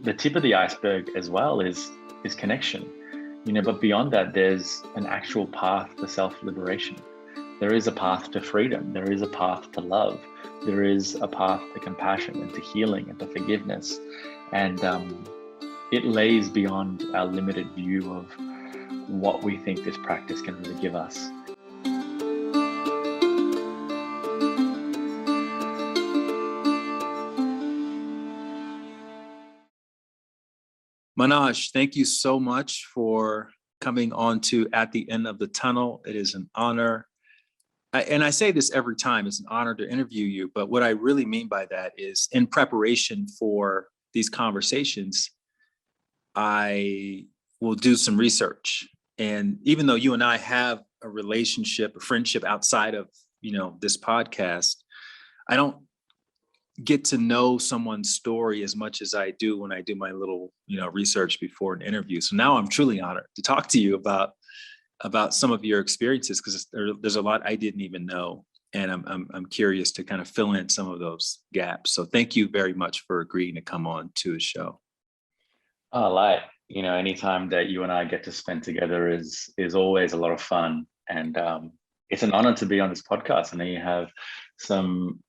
the tip of the iceberg as well is connection, but beyond that, there's an actual path to self-liberation. There is a path to freedom. There is a path to love. There is a path to compassion and to healing and to forgiveness. And it lays beyond our limited view of what we think this practice can really give us. Manoj, thank you so much for coming on to At the End of the Tunnel. It is an honor. And I say this every time, it's an honor to interview you. But what I really mean by that is in preparation for these conversations, I will do some research. And even though you and I have a relationship, a friendship outside of, this podcast, I don't get to know someone's story as much as I do when I do my little, research before an interview. So now I'm truly honored to talk to you about some of your experiences, because there's a lot I didn't even know. And I'm curious to kind of fill in some of those gaps. So thank you very much for agreeing to come on to the show. Oh, anytime that you and I get to spend together is always a lot of fun. And it's an honor to be on this podcast. I know you have some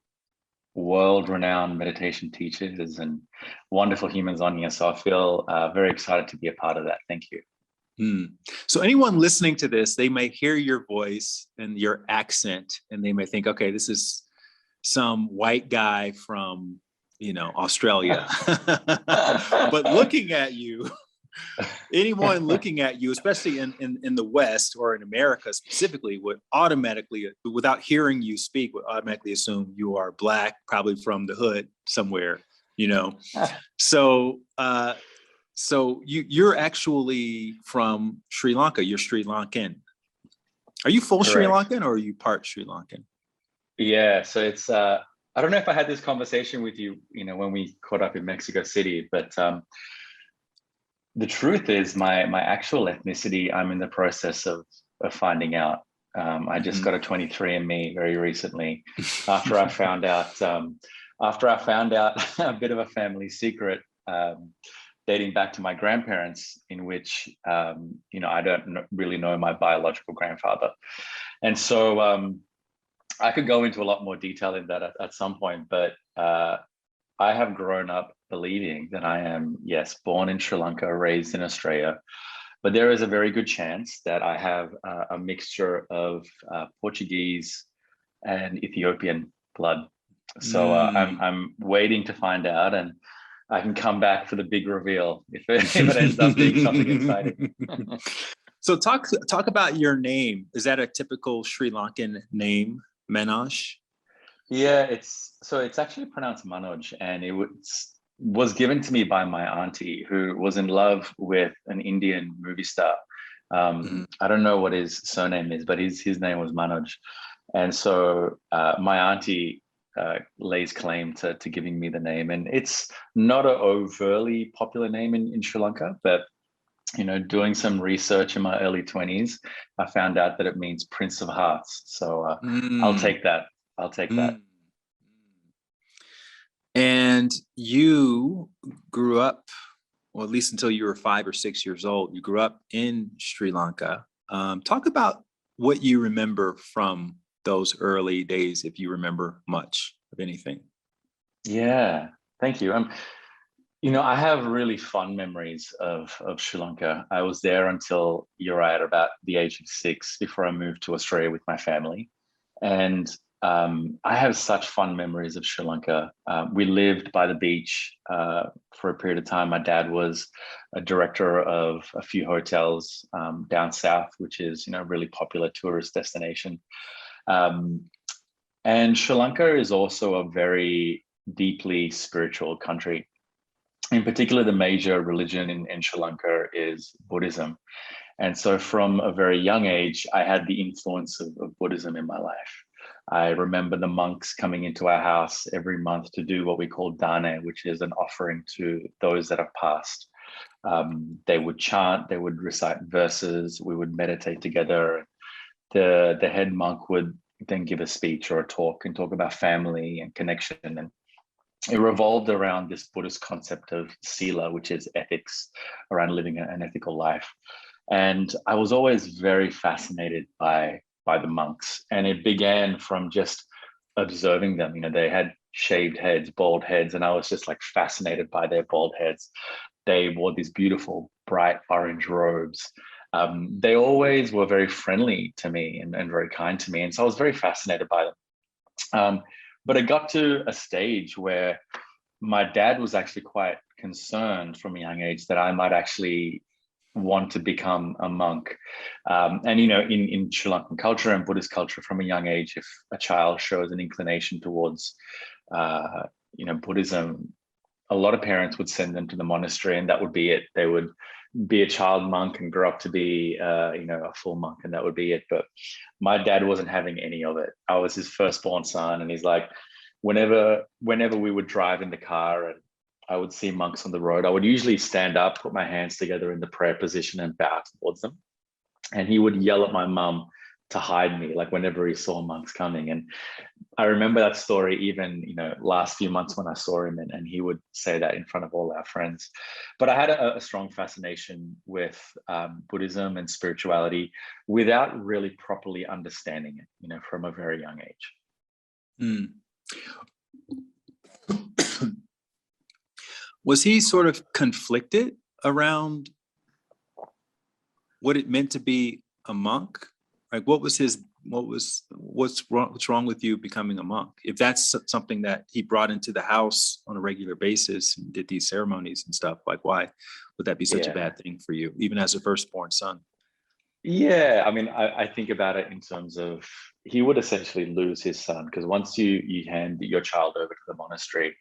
world-renowned meditation teachers and wonderful humans on here. So I feel very excited to be a part of that. Thank you. So anyone listening to this, they may hear your voice and your accent, and they may think, okay, this is some white guy from, Australia. But looking at you, anyone looking at you, especially in the West or in America specifically, would automatically, without hearing you speak, would automatically assume you are Black, probably from the hood somewhere, So you're actually from Sri Lanka. You're Sri Lankan. Are you full Sri Lankan or are you part Sri Lankan? Yeah, so it's I don't know if I had this conversation with you, when we caught up in Mexico City, but the truth is my actual ethnicity, I'm in the process of finding out. I just got a 23andMe very recently after I found out a bit of a family secret dating back to my grandparents, in which I don't really know my biological grandfather. And so I could go into a lot more detail in that at some point, but I have grown up believing that I am, yes, born in Sri Lanka, raised in Australia, but there is a very good chance that I have a mixture of Portuguese and Ethiopian blood. So I'm waiting to find out, and I can come back for the big reveal if it ends up being something exciting. So talk about your name. Is that a typical Sri Lankan name, Manoj? Yeah, it's actually pronounced Manoj, and it was given to me by my auntie, who was in love with an Indian movie star. I don't know what his surname is, but his name was Manoj. And so my auntie lays claim to giving me the name, and it's not an overtly popular name in Sri Lanka, but doing some research in my early 20s, I found out that it means Prince of Hearts. So I'll take that. That. And you grew up, well, at least until you were 5 or 6 years old, you grew up in Sri Lanka. Talk about what you remember from those early days, if you remember much of anything. Yeah, thank you. I have really fond memories of Sri Lanka. I was there until you're right, about the age of 6, before I moved to Australia with my family. And I have such fond memories of Sri Lanka. We lived by the beach for a period of time. My dad was a director of a few hotels down south, which is, a really popular tourist destination. And Sri Lanka is also a very deeply spiritual country. In particular, the major religion in Sri Lanka is Buddhism. And so from a very young age, I had the influence of Buddhism in my life. I remember the monks coming into our house every month to do what we call dana, which is an offering to those that have passed. They would chant, they would recite verses, we would meditate together. The head monk would then give a speech or a talk and talk about family and connection. And it revolved around this Buddhist concept of sila, which is ethics, around living an ethical life. And I was always very fascinated by the monks. And it began from just observing them. You know, they had shaved heads, bald heads, and I was just like fascinated by their bald heads. They wore these beautiful, bright orange robes. They always were very friendly to me and very kind to me. And so I was very fascinated by them. But it got to a stage where my dad was actually quite concerned from a young age that I might actually want to become a monk. And, you know, in Sri Lankan culture and Buddhist culture, from a young age, if a child shows an inclination towards, Buddhism, a lot of parents would send them to the monastery, and that would be it. They would be a child monk and grow up to be, a full monk, and that would be it. But my dad wasn't having any of it. I was his firstborn son, and he's like, whenever we would drive in the car and I would see monks on the road, I would usually stand up, put my hands together in the prayer position and bow towards them. And he would yell at my mum to hide me, like whenever he saw monks coming. And I remember that story even, last few months when I saw him, and he would say that in front of all our friends. But I had a strong fascination with Buddhism and spirituality without really properly understanding it, from a very young age. Mm. Was he sort of conflicted around what it meant to be a monk? Like, what's wrong with you becoming a monk? If that's something that he brought into the house on a regular basis and did these ceremonies and stuff, like, why would that be such a bad thing for you, even as a firstborn son? Yeah, I mean, I think about it in terms of he would essentially lose his son, because once you hand your child over to the monastery,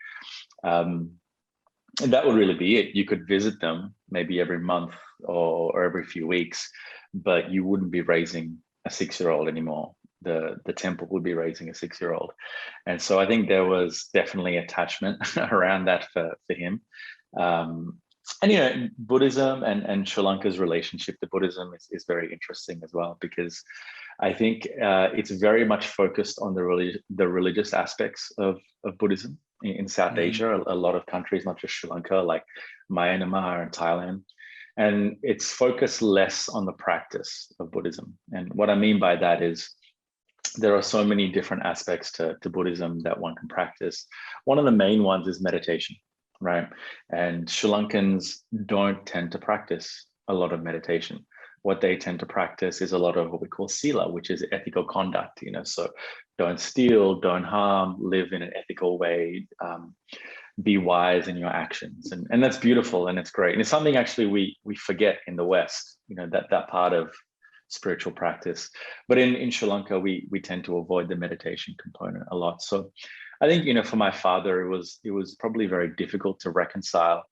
and that would really be it. You could visit them maybe every month or every few weeks, but you wouldn't be raising a 6-year-old anymore. The temple would be raising a 6-year-old. And so I think there was definitely attachment around that for him. And Buddhism and Sri Lanka's relationship to Buddhism is very interesting as well, because I think it's very much focused on the religious aspects of Buddhism in South Asia. A lot of countries, not just Sri Lanka, like Myanmar and Thailand. And it's focused less on the practice of Buddhism. And what I mean by that is there are so many different aspects to Buddhism that one can practice. One of the main ones is meditation, right? And Sri Lankans don't tend to practice a lot of meditation. What they tend to practice is a lot of what we call sila, which is ethical conduct. So don't steal, don't harm, live in an ethical way, be wise in your actions. And that's beautiful and it's great. And it's something actually we forget in the West, that part of spiritual practice. But in Sri Lanka, we tend to avoid the meditation component a lot. So I think, for my father, it was probably very difficult to reconcile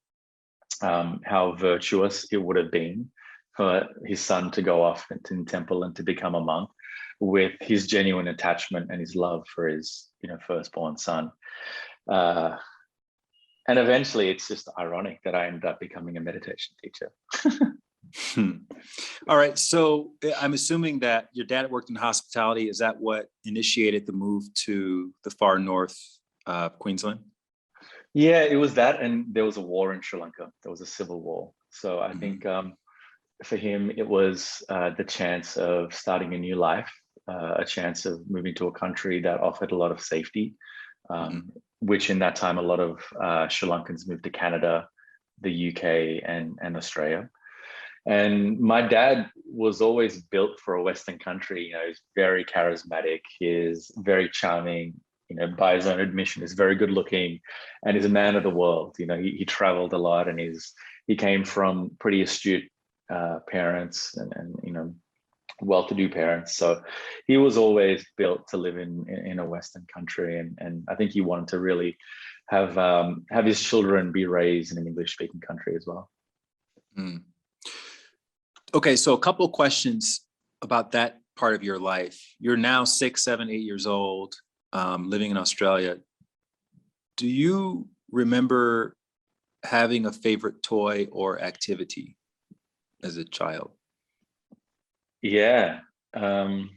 how virtuous it would have been for his son to go off into the temple and to become a monk, with his genuine attachment and his love for his firstborn son. And eventually it's just ironic that I ended up becoming a meditation teacher. All right. So I'm assuming that your dad worked in hospitality. Is that what initiated the move to the far north of Queensland? Yeah, it was that. And there was a war in Sri Lanka. There was a civil war. So I think for him, it was the chance of starting a new life, a chance of moving to a country that offered a lot of safety, which in that time, a lot of Sri Lankans moved to Canada, the UK, and Australia. And my dad was always built for a Western country. He's very charismatic. He's very charming. By his own admission, is very good looking, and is a man of the world. He traveled a lot, and he came from pretty astute parents and well-to-do parents. So he was always built to live in a Western country, and I think he wanted to really have his children be raised in an English-speaking country as well. Mm. Okay, so a couple of questions about that part of your life. You're now 6, 7, 8 years old, living in Australia. Do you remember having a favorite toy or activity as a child? Yeah. I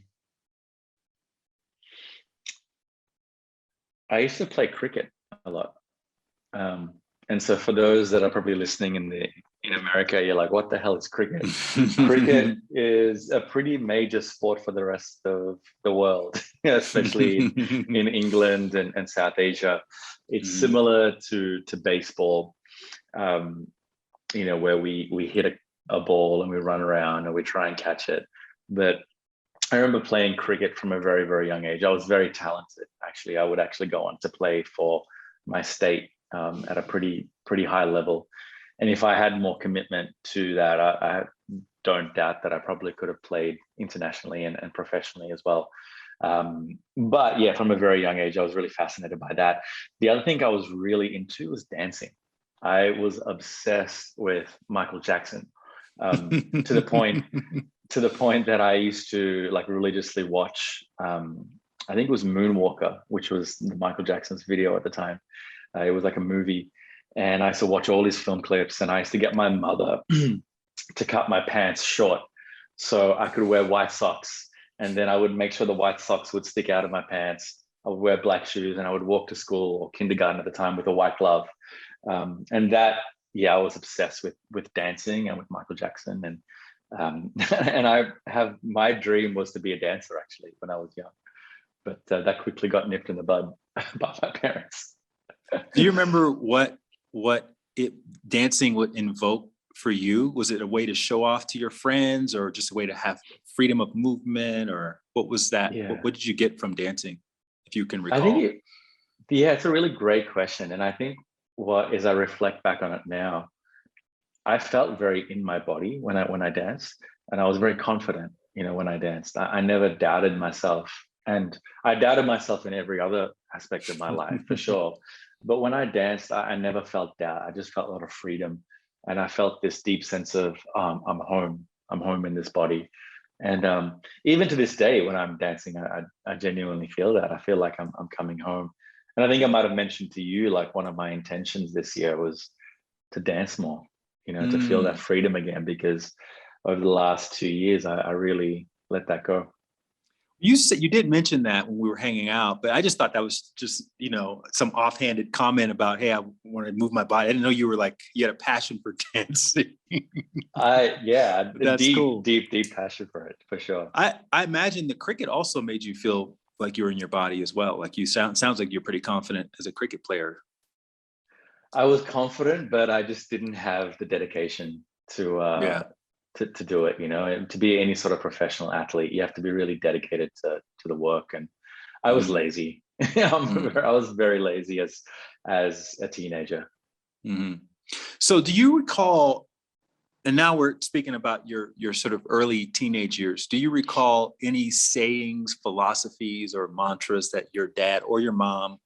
used to play cricket a lot. And so for those that are probably listening in America, you're like, what the hell is cricket? Cricket is a pretty major sport for the rest of the world, especially in England and South Asia. It's similar to baseball, where we hit a ball and we run around and we try and catch it. But I remember playing cricket from a very, very young age. I was very talented, actually. I would actually go on to play for my state at a pretty high level. And if I had more commitment to that, I don't doubt that I probably could have played internationally and professionally as well. But yeah, from a very young age, I was really fascinated by that. The other thing I was really into was dancing. I was obsessed with Michael Jackson, to the point that I used to like religiously watch. I think it was Moonwalker, which was Michael Jackson's video at the time. It was like a movie, and I used to watch all his film clips. And I used to get my mother to cut my pants short so I could wear white socks, and then I would make sure the white socks would stick out of my pants. I would wear black shoes, and I would walk to school or kindergarten at the time with a white glove. And that, yeah, I was obsessed with dancing and with Michael Jackson. And and my dream was to be a dancer actually when I was young, but that quickly got nipped in the bud by my parents. Do you remember what dancing would invoke for you? Was it a way to show off to your friends, or just a way to have freedom of movement, or what was that? Yeah. What did you get from dancing, if you can recall? I think it's a really great question. And I think as I reflect back on it now, I felt very in my body when I danced, and I was very confident, when I danced. I never doubted myself, and I doubted myself in every other aspect of my life for sure. But when I danced, I never felt doubt. I just felt a lot of freedom, and I felt this deep sense of I'm home. I'm home in this body. And even to this day, when I'm dancing, I genuinely feel that. I feel like I'm coming home. And I think I might have mentioned to you, like, one of my intentions this year was to dance more, to feel that freedom again, because over the last 2 years, I really let that go. You said you did mention that when we were hanging out, but I just thought that was just, some offhanded comment about, hey, I want to move my body. I didn't know you had a passion for dancing. That's deep, cool. deep passion for it, for sure. I imagine the cricket also made you feel like you were in your body as well. Like sounds like you're pretty confident as a cricket player. I was confident, but I just didn't have the dedication to do it. And to be any sort of professional athlete, you have to be really dedicated to the work. And I was lazy. I was very lazy as a teenager. Mm-hmm. So do you recall, and now we're speaking about your sort of early teenage years, do you recall any sayings, philosophies, or mantras that your dad or your mom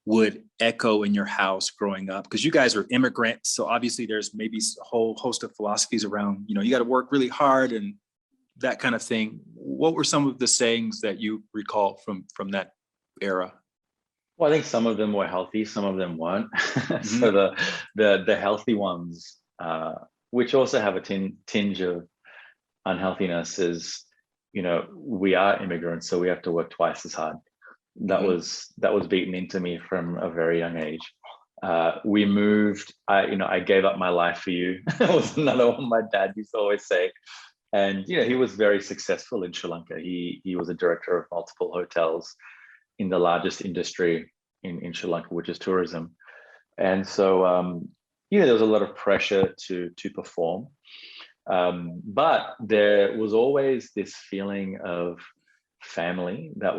would echo in your house growing up? Because you guys are immigrants, so obviously there's maybe a whole host of philosophies around, you got to work really hard and that kind of thing. What were some of the sayings that you recall from that era? Well, I think some of them were healthy, some of them weren't. So the healthy ones, which also have a tinge of unhealthiness, is, we are immigrants, so we have to work twice as hard. That was beaten into me from a very young age. We moved. I gave up my life for you. That was another one my dad used to always say. And he was very successful in Sri Lanka. He was a director of multiple hotels in the largest industry in Sri Lanka, which is tourism. And so there was a lot of pressure to perform, but there was always this feeling of family that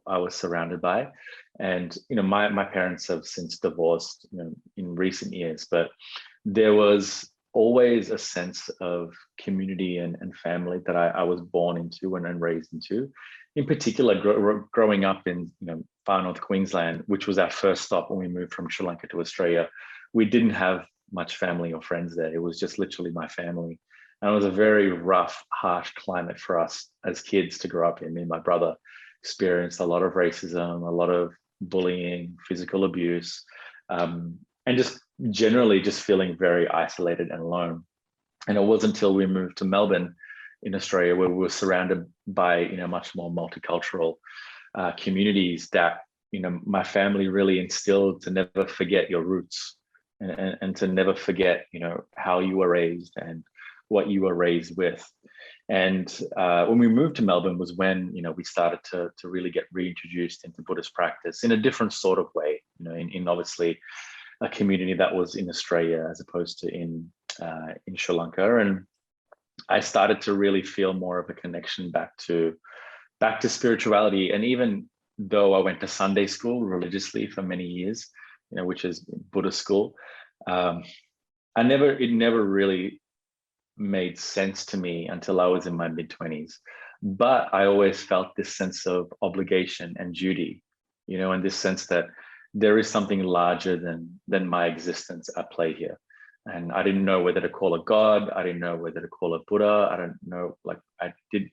I was surrounded by. And my parents have since divorced in recent years, but there was always a sense of community and family that I was born into and raised into. In particular, growing up in far north Queensland, which was our first stop when we moved from Sri Lanka to Australia, we didn't have much family or friends there. It was just literally my family. And it was a very rough, harsh climate for us as kids to grow up in. Me and my brother experienced a lot of racism, a lot of bullying, physical abuse, and just generally just feeling very isolated and alone. And it wasn't until we moved to Melbourne in Australia, where we were surrounded by much more multicultural communities, that my family really instilled to never forget your roots, and to never forget, how you were raised and what you were raised with. And when we moved to Melbourne was when, we started to really get reintroduced into Buddhist practice in a different sort of way, in obviously a community that was in Australia as opposed to in Sri Lanka. And I started to really feel more of a connection back to spirituality. And even though I went to Sunday school religiously for many years, which is Buddhist school, it never really made sense to me until I was in my mid-20s. But I always felt this sense of obligation and duty, and this sense that there is something larger than my existence at play here. And I didn't know whether to call a God. I didn't know whether to call a Buddha. I don't know,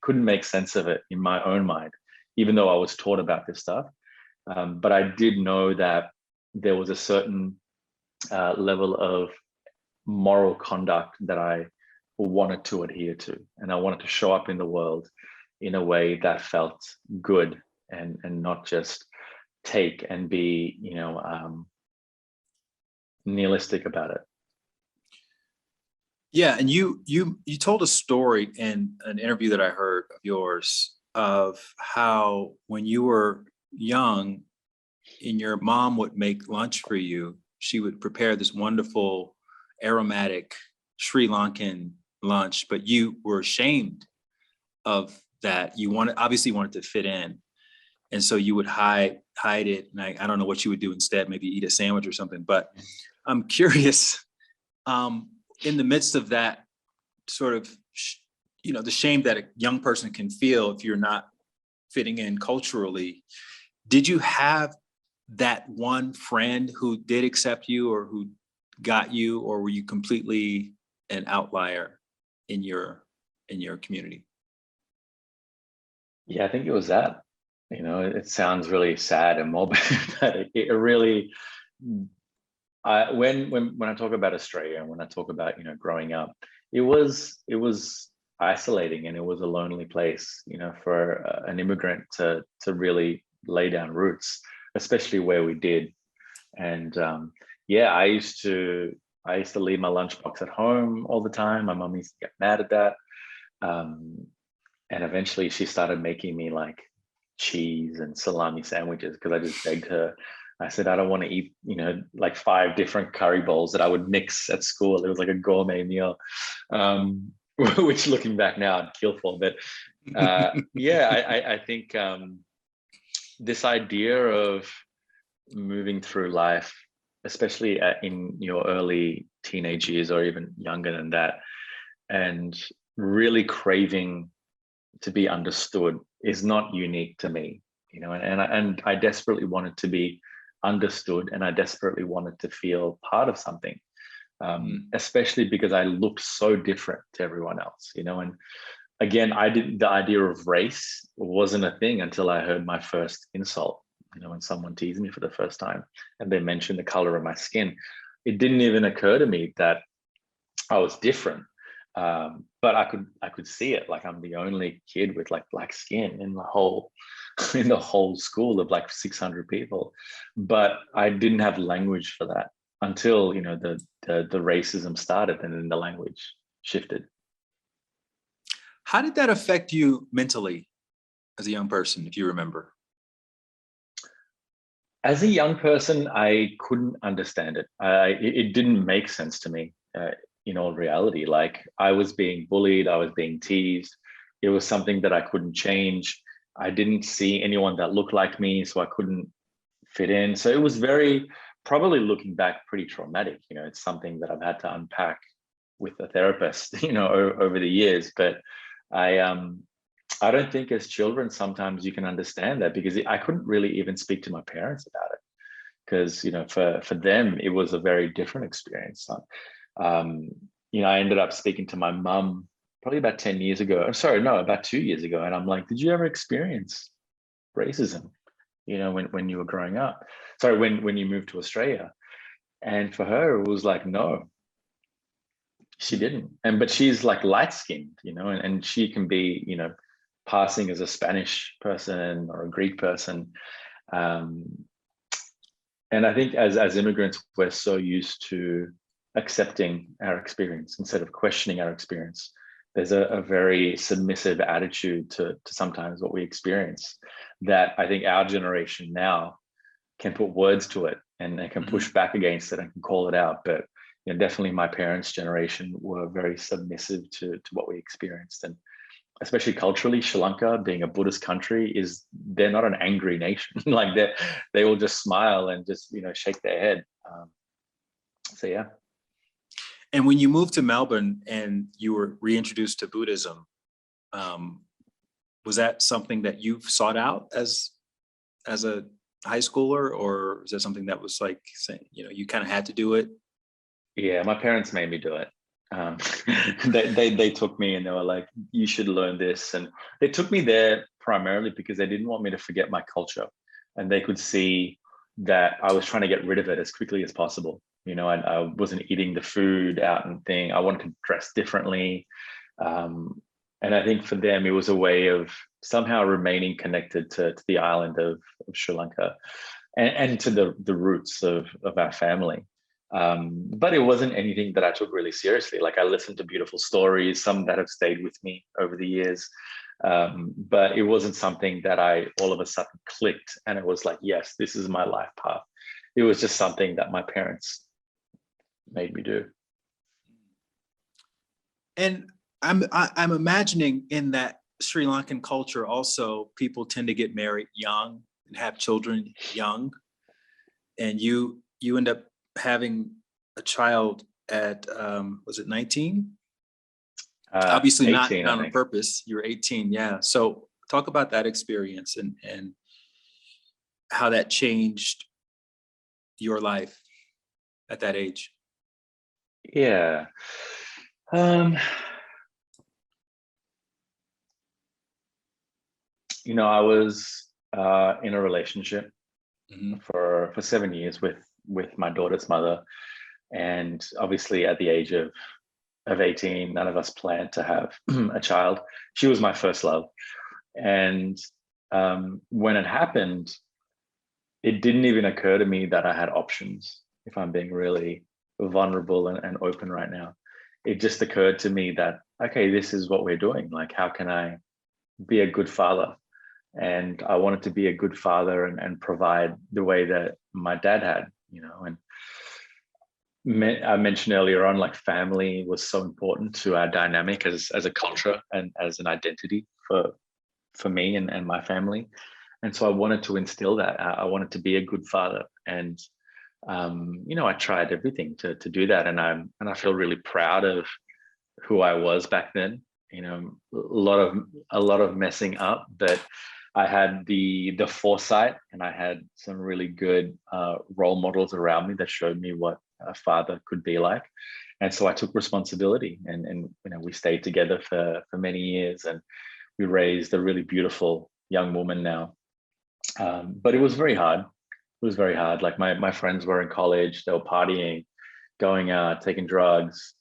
couldn't make sense of it in my own mind, even though I was taught about this stuff. But I did know that there was a certain level of moral conduct that I wanted to adhere to, and I wanted to show up in the world in a way that felt good, and not just take and be nihilistic about it. Yeah, and you told a story in an interview that I heard of yours of how when you were young and your mom would make lunch for you, she would prepare this wonderful aromatic Sri Lankan lunch, but you were ashamed of that. You obviously wanted to fit in. And so you would hide it. And I don't know what you would do instead, maybe eat a sandwich or something. But I'm curious, in the midst of that sort of, the shame that a young person can feel if you're not fitting in culturally, did you have that one friend who did accept you or who got you, or were you completely an outlier in your community? Yeah, I think it was that. It sounds really sad and morbid, but it really, when I talk about Australia and when I talk about growing up, it was isolating, and it was a lonely place, for an immigrant to really lay down roots, especially where we did. And I used to leave my lunchbox at home all the time. My mum used to get mad at that. And eventually she started making me like cheese and salami sandwiches because I just begged her. I said, I don't want to eat, like 5 different curry bowls that I would mix at school. It was like a gourmet meal, which looking back now I'd kill for. But I think this idea of moving through life, especially in your early teenage years or even younger than that, and really craving to be understood is not unique to me, and I desperately wanted to be understood, and I desperately wanted to feel part of something, especially because I looked so different to everyone else, and again, the idea of race wasn't a thing until I heard my first insult, when someone teased me for the first time and they mentioned the color of my skin. It didn't even occur to me that I was different. But I could see it, like I'm the only kid with like black skin in the whole school of like 600 people. But I didn't have language for that until the racism started, and then the language shifted. How did that affect you mentally as a young person, if you remember? As a young person, I couldn't understand it. It didn't make sense to me. In all reality, like I was being bullied, I was being teased. It was something that I couldn't change. I didn't see anyone that looked like me, so I couldn't fit in. So it was probably looking back, pretty traumatic. It's something that I've had to unpack with a therapist, over the years. But I don't think as children sometimes you can understand that, because I couldn't really even speak to my parents about it, because for them it was a very different experience. I ended up speaking to my mum probably about 10 years ago. Sorry, no, about 2 years ago. And I'm like, did you ever experience racism, when you were growing up? Sorry, when you moved to Australia? And for her, it was like, no, she didn't. But she's like light skinned, and she can be, passing as a Spanish person or a Greek person. And I think as immigrants, we're so used to accepting our experience instead of questioning our experience. There's a very submissive attitude to sometimes what we experience that I think our generation now can put words to it, and they can push back against it and can call it out. But definitely my parents' generation were very submissive to what we experienced. And especially culturally, Sri Lanka being a Buddhist country, they're not an angry nation. Like they will just smile and just shake their head. So yeah. And when you moved to Melbourne and you were reintroduced to Buddhism, was that something that you sought out as a high schooler, or is that something that was like saying, you kind of had to do it? Yeah, my parents made me do it. They took me and they were like, you should learn this. And they took me there primarily because they didn't want me to forget my culture. And they could see that I was trying to get rid of it as quickly as possible. I wasn't eating the food out and thing. I wanted to dress differently. And I think for them, it was a way of somehow remaining connected to the island of Sri Lanka and to the roots of our family. But it wasn't anything that I took really seriously. Like I listened to beautiful stories, some that have stayed with me over the years. But it wasn't something that I all of a sudden clicked and it was like, yes, this is my life path. It was just something that my parents made me do. And I'm imagining in that Sri Lankan culture also, people tend to get married young and have children young. And you end up having a child at was it 19? Obviously 18, not on purpose. You were 18, yeah. So talk about that experience and how that changed your life at that age. Yeah. I was in a relationship for 7 years with my daughter's mother, and obviously at the age of 18, none of us planned to have a child. She was my first love, and when it happened, it didn't even occur to me that I had options. If I'm being really vulnerable and open right now, it just occurred to me that, okay, this is what we're doing. Like, how can I be a good father? And I wanted to be a good father and provide the way that my dad had, and I mentioned earlier on, like family was so important to our dynamic as a culture and as an identity for me and my family. And so I wanted to instill that. I wanted to be a good father. And I tried everything to do that. And I feel really proud of who I was back then. A lot of messing up, but I had the foresight, and I had some really good role models around me that showed me what a father could be like. And so I took responsibility, and we stayed together for many years, and we raised a really beautiful young woman now. But it was very hard. It was very hard. Like my friends were in college, they were partying, going out, taking drugs,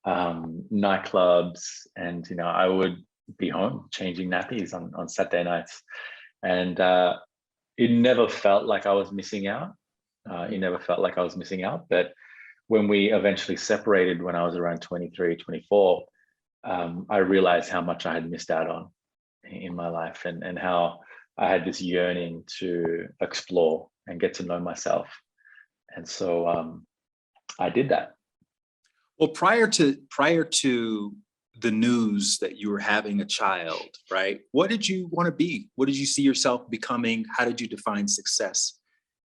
nightclubs, and I would be home changing nappies on Saturday nights, and it never felt like I was missing out. It never felt like I was missing out. But when we eventually separated, when I was around 23, 24, I realized how much I had missed out on in my life, and how I had this yearning to explore and get to know myself. And so I did that. Well, prior to the news that you were having a child, right? What did you want to be? What did you see yourself becoming? How did you define success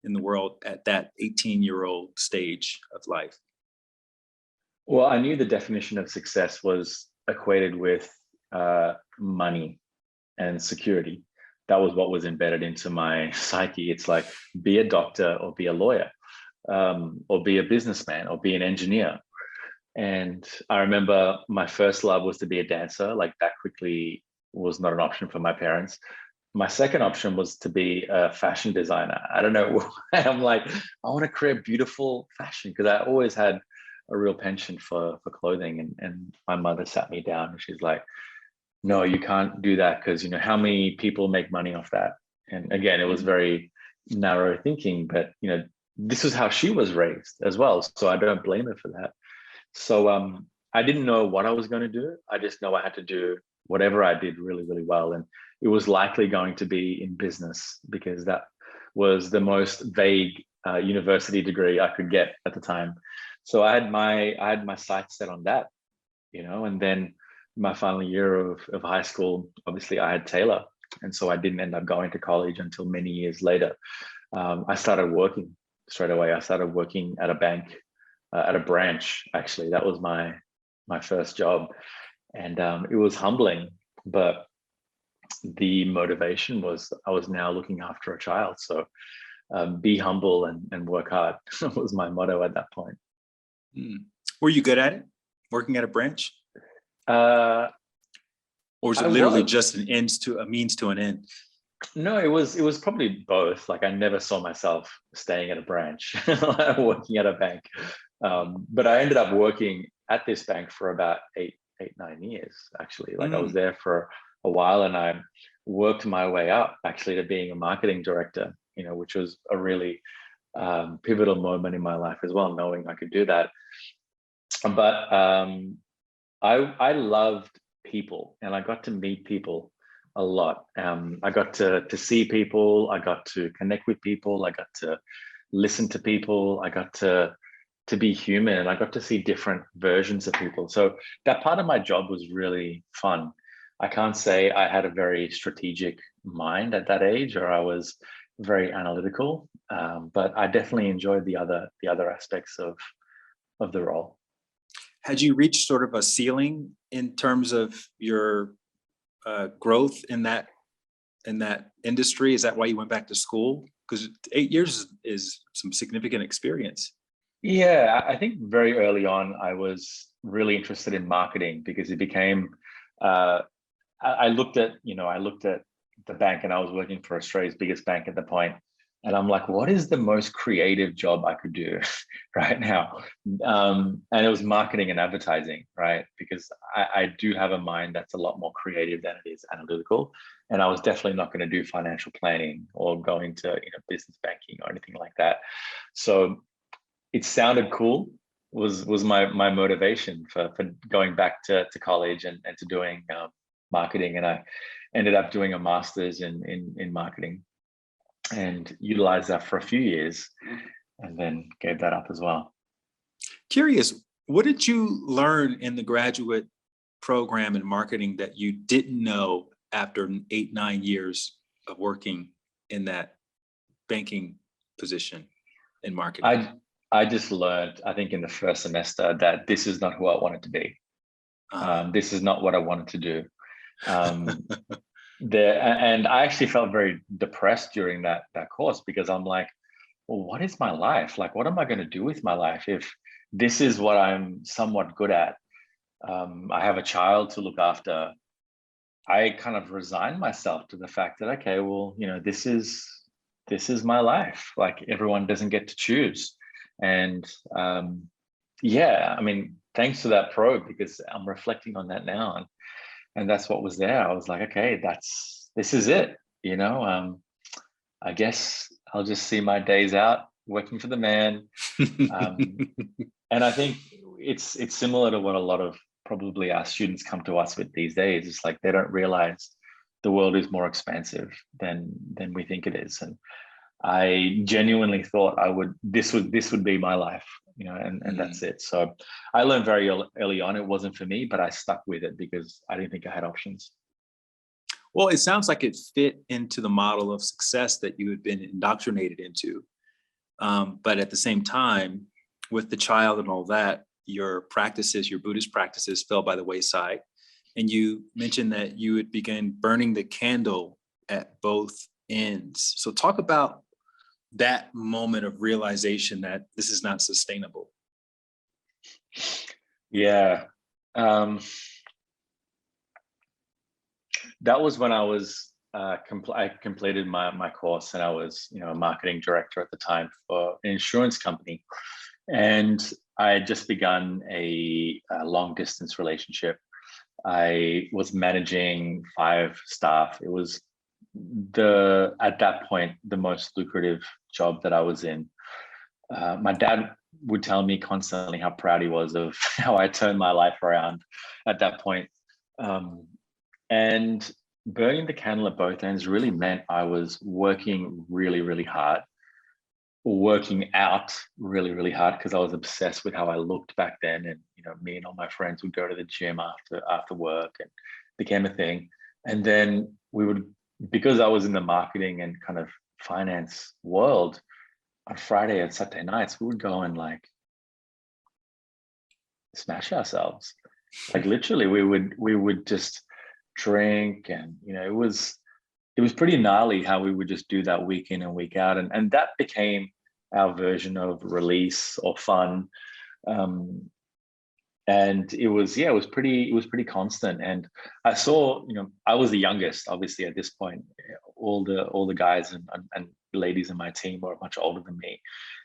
in the world at that 18-year-old stage of life? Well, I knew the definition of success was equated with money and security. That was what was embedded into my psyche. It's like, be a doctor or be a lawyer, or be a businessman or be an engineer. And I remember my first love was to be a dancer. Like, that quickly was not an option for my parents. My second option was to be a fashion designer. I don't know. I'm like, I want to create beautiful fashion, because I always had a real penchant for clothing. And my mother sat me down and she's like, no, you can't do that, because how many people make money off that? And again, it was very narrow thinking, but this is how she was raised as well. So I don't blame her for that. So I didn't know what I was going to do. I just know I had to do whatever I did really, really well. And it was likely going to be in business because that was the most vague university degree I could get at the time. So I had my sights set on that, and then my final year of high school, obviously I had Taylor. And so I didn't end up going to college until many years later. I started working straight away. I started working at a bank, at a branch. Actually, that was my first job, and it was humbling. But the motivation was I was now looking after a child. So be humble and work hard was my motto at that point. Were you good at it, working at a branch? Uh, Or is it I literally was. just a means to an end? No, it was probably both. Like I never saw myself staying at a branch, working at a bank. But I ended up working at this bank for about 9 years, actually. Like I was there for a while, and I worked my way up actually to being a marketing director, which was a really pivotal moment in my life as well, knowing I could do that. But I loved people, and I got to meet people a lot. I got to see people. I got to connect with people. I got to listen to people. I got to be human, and I got to see different versions of people. So that part of my job was really fun. I can't say I had a very strategic mind at that age, or I was very analytical, but I definitely enjoyed the other aspects of the role. Had you reached sort of a ceiling in terms of your growth in that industry? Is that why you went back to school? Because 8 years is some significant experience. Yeah, I think very early on, I was really interested in marketing because it became. I looked at the bank, and I was working for Australia's biggest bank at the point, and I'm like, what is the most creative job I could do right now? And it was marketing and advertising, right? Because I do have a mind that's a lot more creative than it is analytical, and I was definitely not going to do financial planning or go into business banking or anything like that. So it sounded cool was my motivation for going back to college and to doing marketing. And I ended up doing a master's in marketing and utilized that for a few years, and then gave that up as well. Curious, what did you learn in the graduate program in marketing that you didn't know after 8, 9 years of working in that banking position in marketing? I just learned, I think in the first semester, that this is not who I wanted to be. This is not what I wanted to do. And I actually felt very depressed during that course, because I'm like, well, what is my life? Like, what am I going to do with my life if this is what I'm somewhat good at? I have a child to look after. I kind of resigned myself to the fact that, okay, well, this is my life. Like, everyone doesn't get to choose. And yeah, I mean, thanks to that probe, because I'm reflecting on that now, and that's what was there. I was like, okay, this is it. I guess I'll just see my days out working for the man. And I think it's similar to what a lot of probably our students come to us with these days. It's like they don't realize the world is more expansive than we think it is. And I genuinely thought this would be my life, and that's it. So I learned very early on it wasn't for me, but I stuck with it because I didn't think I had options. Well, it sounds like it fit into the model of success that you had been indoctrinated into. But at the same time, with the child and all that, your Buddhist practices fell by the wayside. And you mentioned that you had begun burning the candle at both ends. So talk about that moment of realization that this is not sustainable. Yeah. That was when I was I completed my course, and I was a marketing director at the time for an insurance company, and I had just begun a long distance relationship. I was managing 5 staff. It was at that point the most lucrative job that I was in. My dad would tell me constantly how proud he was of how I turned my life around at that point. And burning the candle at both ends really meant I was working really, really hard, working out really, really hard, because I was obsessed with how I looked back then. And, me and all my friends would go to the gym after work, and became a thing. And then we would, because I was in the marketing and kind of finance world, on Friday and Saturday nights, we would go and like smash ourselves. Like literally we would just drink, and it was pretty gnarly how we would just do that week in and week out. And that became our version of release or fun. And it was pretty constant. And I saw, I was the youngest, obviously, at this point. All the guys and ladies in my team were much older than me,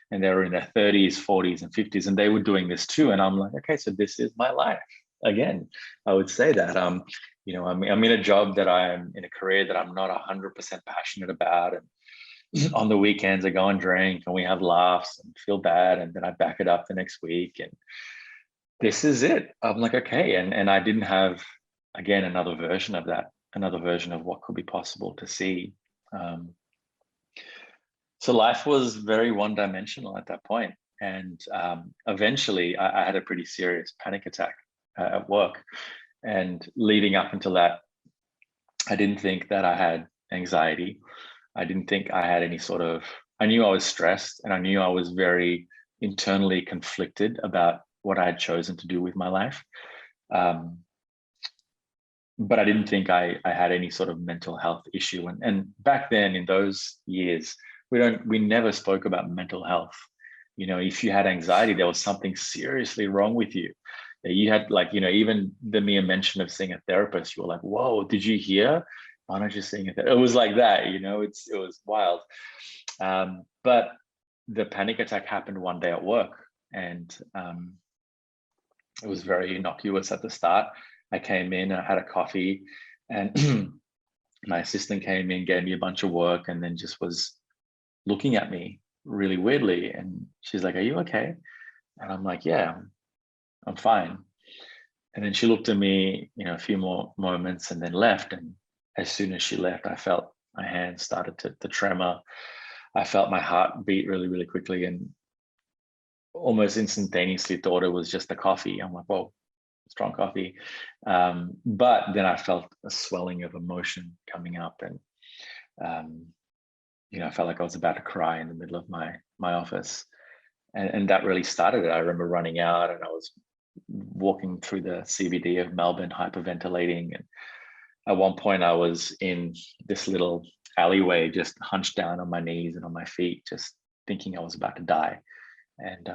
and they were in their 30s, 40s, and 50s, and they were doing this too. And I'm like, okay, so this is my life again. I would say that I'm in a job that I'm in, a career that I'm not 100% passionate about, and on the weekends I go and drink, and we have laughs and feel bad, and then I back it up the next week, and this is it. I'm like, okay. And I didn't have, again, another version of that, another version of what could be possible to see. So life was very one-dimensional at that point. And eventually I had a pretty serious panic attack at work. And leading up until that, I didn't think that I had anxiety. I didn't think I had any sort of, I knew I was stressed, and I knew I was very internally conflicted about what I had chosen to do with my life. But I didn't think I had any sort of mental health issue. And back then, in those years, we never spoke about mental health. If you had anxiety, there was something seriously wrong with you. You had even the mere mention of seeing a therapist, you were like, whoa, did you hear? Why not just seeing a therapist? It was like that, it was wild. But the panic attack happened one day at work, and it was very innocuous at the start. I came in, I had a coffee, and my assistant came in, gave me a bunch of work, and then just was looking at me really weirdly. And she's like, "Are you okay?" And I'm like, "Yeah, I'm fine." And then she looked at me, a few more moments, and then left. And as soon as she left, I felt my hands started to tremor. I felt my heart beat really, really quickly, and almost instantaneously thought it was just the coffee. I'm like, "Whoa, strong coffee." But then I felt a swelling of emotion coming up, and I felt like I was about to cry in the middle of my office, and that really started it. I remember running out, and I was walking through the CBD of Melbourne, hyperventilating, and at one point I was in this little alleyway, just hunched down on my knees and on my feet, just thinking I was about to die. And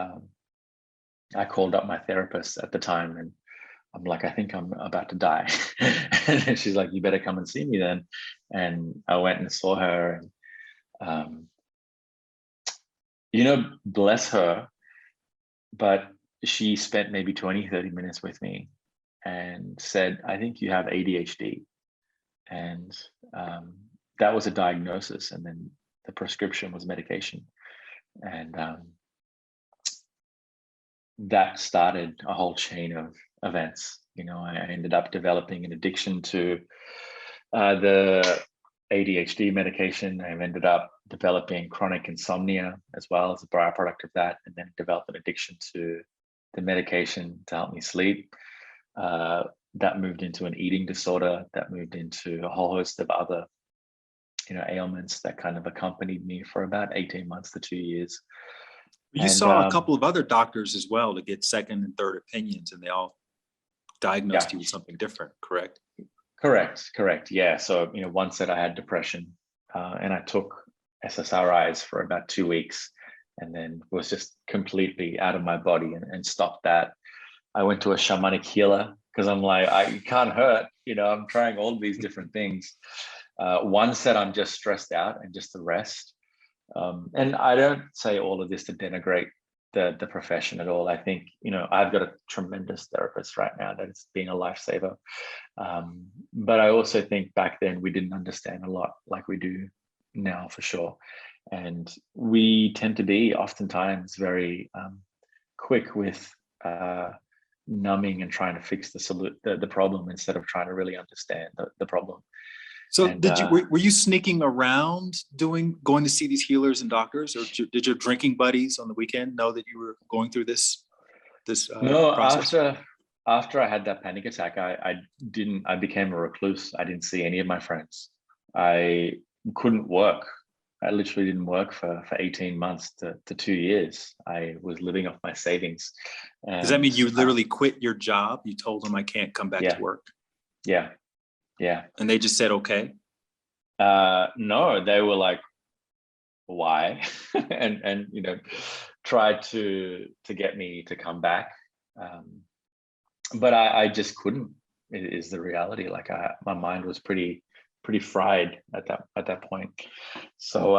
I called up my therapist at the time, and I'm like, "I think I'm about to die." And she's like, "You better come and see me then." And I went and saw her, and bless her, but she spent maybe 20, 30 minutes with me and said, "I think you have ADHD." And that was a diagnosis. And then the prescription was medication. And that started a whole chain of events. I ended up developing an addiction to the ADHD medication. I've ended up developing chronic insomnia as well as a byproduct of that, and then developed an addiction to the medication to help me sleep. That moved into an eating disorder, that moved into a whole host of other ailments that kind of accompanied me for about 18 months to 2 years. You saw a couple of other doctors as well to get second and third opinions, and they all diagnosed you with something different, correct? Correct. Yeah. So, one said I had depression, and I took SSRIs for about 2 weeks, and then was just completely out of my body and stopped that. I went to a shamanic healer because I'm like, I can't hurt. I'm trying all these different things. One said I'm just stressed out and just to rest. And I don't say all of this to denigrate the profession at all. I think, I've got a tremendous therapist right now that it's been a lifesaver. But I also think back then we didn't understand a lot like we do now, for sure. And we tend to be oftentimes very quick with numbing and trying to fix the problem instead of trying to really understand the problem. So And were you sneaking around going to see these healers and doctors, or did your drinking buddies on the weekend know that you were going through this no, process? after I had that panic attack, I became a recluse. I didn't see any of my friends. I couldn't work. I literally didn't work for 18 months to 2 years. I was living off my savings. Does that And mean you literally quit your job? You told them I can't come back to yeah, work, yeah, yeah. and they just said okay. No, they were like, why? and tried to get me to come back. But I just couldn't, is the reality. Like my mind was pretty fried at that point. So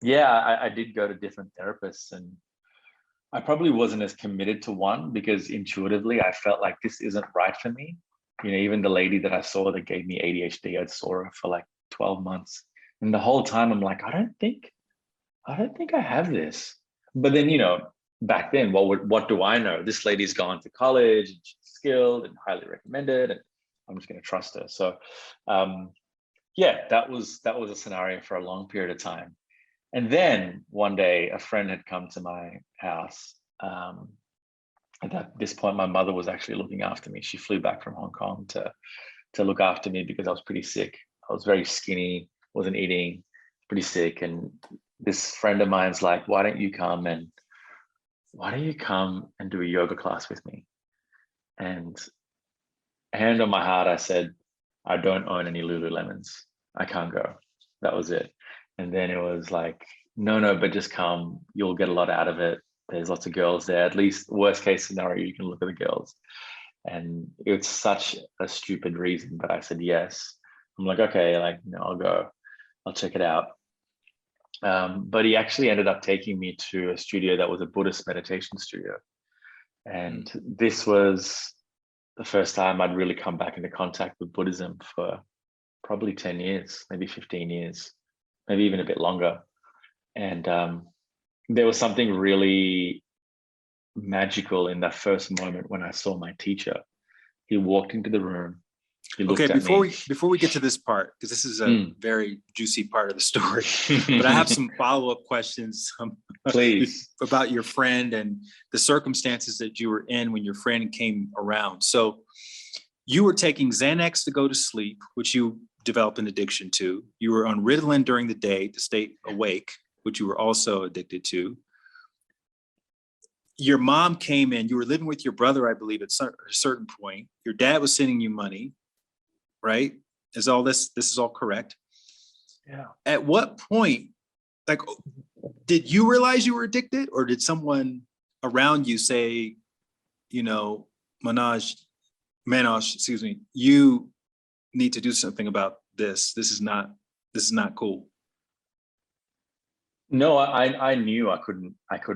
yeah, I did go to different therapists, and I probably wasn't as committed to one because intuitively I felt like this isn't right for me. Even the lady that I saw that gave me ADHD, I saw her for like 12 months. And the whole time I'm like, I don't think I have this. But then, back then, what do I know? This lady's gone to college and she's skilled and highly recommended, and I'm just going to trust her. So yeah, that was a scenario for a long period of time. And then one day a friend had come to my house. At this point, my mother was actually looking after me. She flew back from Hong Kong to look after me because I was pretty sick. I was very skinny, wasn't eating, pretty sick. And this friend of mine's like, why don't you come and do a yoga class with me? And hand on my heart, I said, I don't own any Lululemons. I can't go. That was it. And then it was like, no, but just come. You'll get a lot out of it. There's lots of girls there. At least worst case scenario, you can look at the girls. And it's such a stupid reason, but I said yes. I'm like, okay, like, I'll go. I'll check it out. But he actually ended up taking me to a studio that was a Buddhist meditation studio. And this was the first time I'd really come back into contact with Buddhism for probably 10 years, maybe 15 years, maybe even a bit longer. And there was something really magical in that first moment when I saw my teacher. He walked into the room. He looked Okay, at me. before we get to this part, because this is a very juicy part of the story, but I have some follow-up questions Please. about your friend and the circumstances that you were in when your friend came around. So you were taking Xanax to go to sleep, which you developed an addiction to. You were on Ritalin during the day to stay awake, which you were also addicted to. Your mom came in, you were living with your brother, I believe, at a certain point. Your dad was sending you money, right? Is all this is all correct? Yeah. At what point, like, did you realize you were addicted, or did someone around you say, Manoj, excuse me, you need to do something about this. This is not cool. No, I knew I couldn't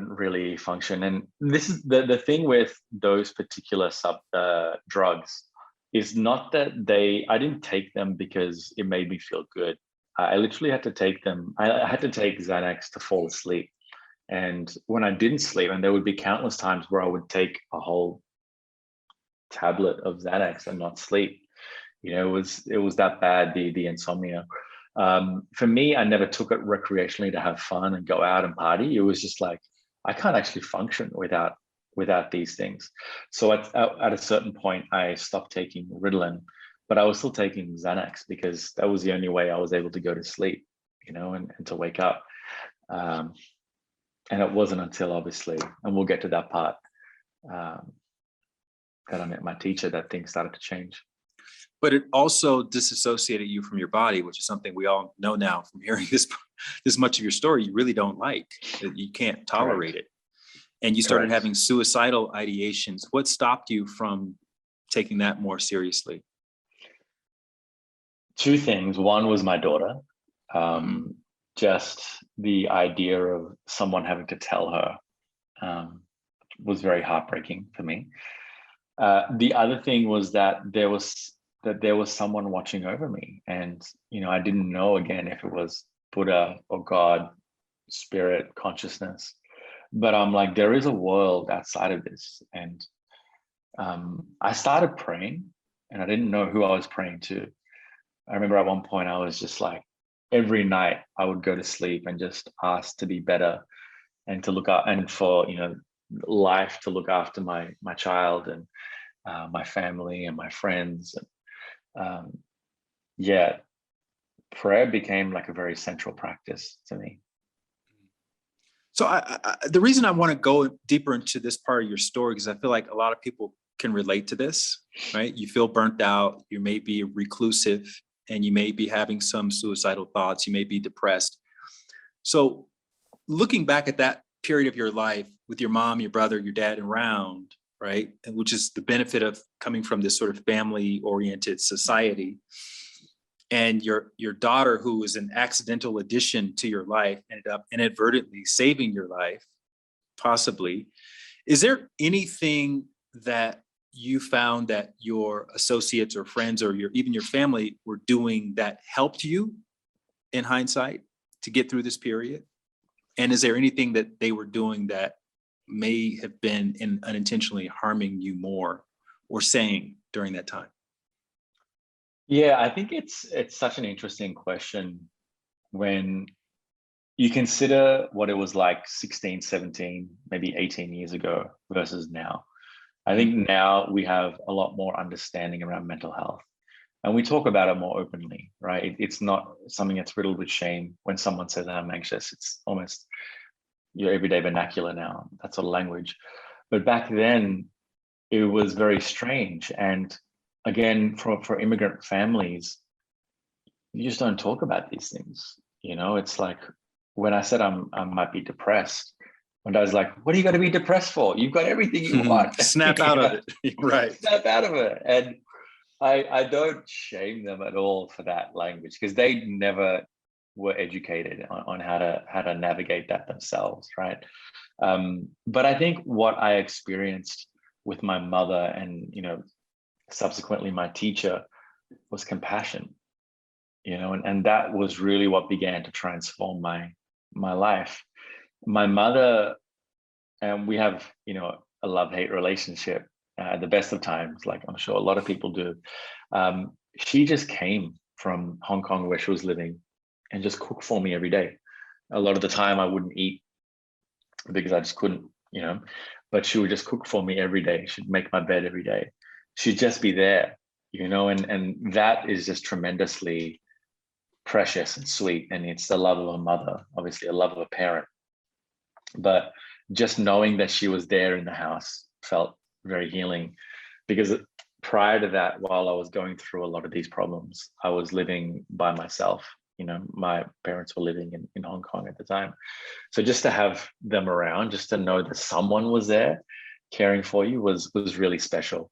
really function. And this is the thing with those particular drugs is not that I didn't take them because it made me feel good. I literally had to take them. I had to take Xanax to fall asleep. And when I didn't sleep, and there would be countless times where I would take a whole tablet of Xanax and not sleep. It was that bad, the insomnia. For me, I never took it recreationally to have fun and go out and party. It was just like, I can't actually function without these things. So at a certain point, I stopped taking Ritalin, but I was still taking Xanax because that was the only way I was able to go to sleep, and to wake up. And it wasn't until, obviously, and we'll get to that part, that I met my teacher that things started to change. But it also disassociated you from your body, which is something we all know now from hearing this much of your story. You really don't like that. You can't tolerate it. And you started having suicidal ideations. What stopped you from taking that more seriously? Two things. One was my daughter. Just the idea of someone having to tell her was very heartbreaking for me. The other thing was that there was someone watching over me, and I didn't know, again, if it was Buddha or God, spirit, consciousness. But I'm like, there is a world outside of this. And I started praying, and I didn't know who I was praying to. I remember at one point I was just like, every night I would go to sleep and just ask to be better, and to look up, and for, life to look after my child, and my family and my friends. And yeah, prayer became like a very central practice to me. So the reason I want to go deeper into this part of your story, because I feel like a lot of people can relate to this, right? You feel burnt out, you may be reclusive, and you may be having some suicidal thoughts, you may be depressed. So looking back at that period of your life with your mom, your brother, your dad around, right? And which is the benefit of coming from this sort of family-oriented society. And your daughter, who was an accidental addition to your life, ended up inadvertently saving your life, possibly. Is there anything that you found that your associates or friends or even your family were doing that helped you in hindsight to get through this period? And is there anything that they were doing that may have been unintentionally harming you more, or saying during that time? Yeah, I think it's such an interesting question when you consider what it was like 16, 17, maybe 18 years ago versus now. I think now we have a lot more understanding around mental health, and we talk about it more openly, right? It's not something that's riddled with shame. When someone says I'm anxious, it's almost your everyday vernacular now, that sort of language. But back then, it was very strange. And again, for immigrant families, you just don't talk about these things. It's like when I said I might be depressed, my dad's like, "What are you going to be depressed for? You've got everything you want." Snap out of it. Right. Snap out of it. And I don't shame them at all for that language, because they never were educated on how to navigate that themselves, right? But I think what I experienced with my mother and subsequently my teacher was compassion, and that was really what began to transform my life. My mother, and we have a love-hate relationship at the best of times, like I'm sure a lot of people do. She just came from Hong Kong, where she was living, and just cooked for me every day. A lot of the time I wouldn't eat because I just couldn't, but she would just cook for me every day. She'd make my bed every day. She'd just be there, and that is just tremendously precious and sweet. And it's the love of a mother, obviously a love of a parent. But just knowing that she was there in the house felt very healing, because prior to that, while I was going through a lot of these problems, I was living by myself. My parents were living in Hong Kong at the time. So just to have them around, just to know that someone was there caring for you was really special.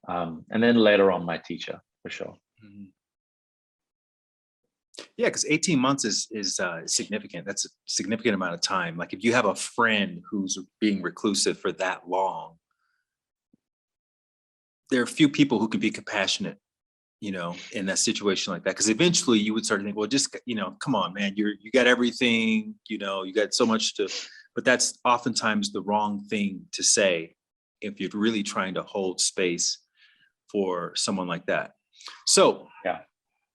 And then later on, my teacher, for sure. Mm-hmm. Yeah, because 18 months is significant. That's a significant amount of time. Like if you have a friend who's being reclusive for that long, there are few people who can be compassionate, in that situation like that. Because eventually you would start to think, well, just, come on, man, you got everything, you got so much but that's oftentimes the wrong thing to say if you're really trying to hold space for someone like that. So yeah,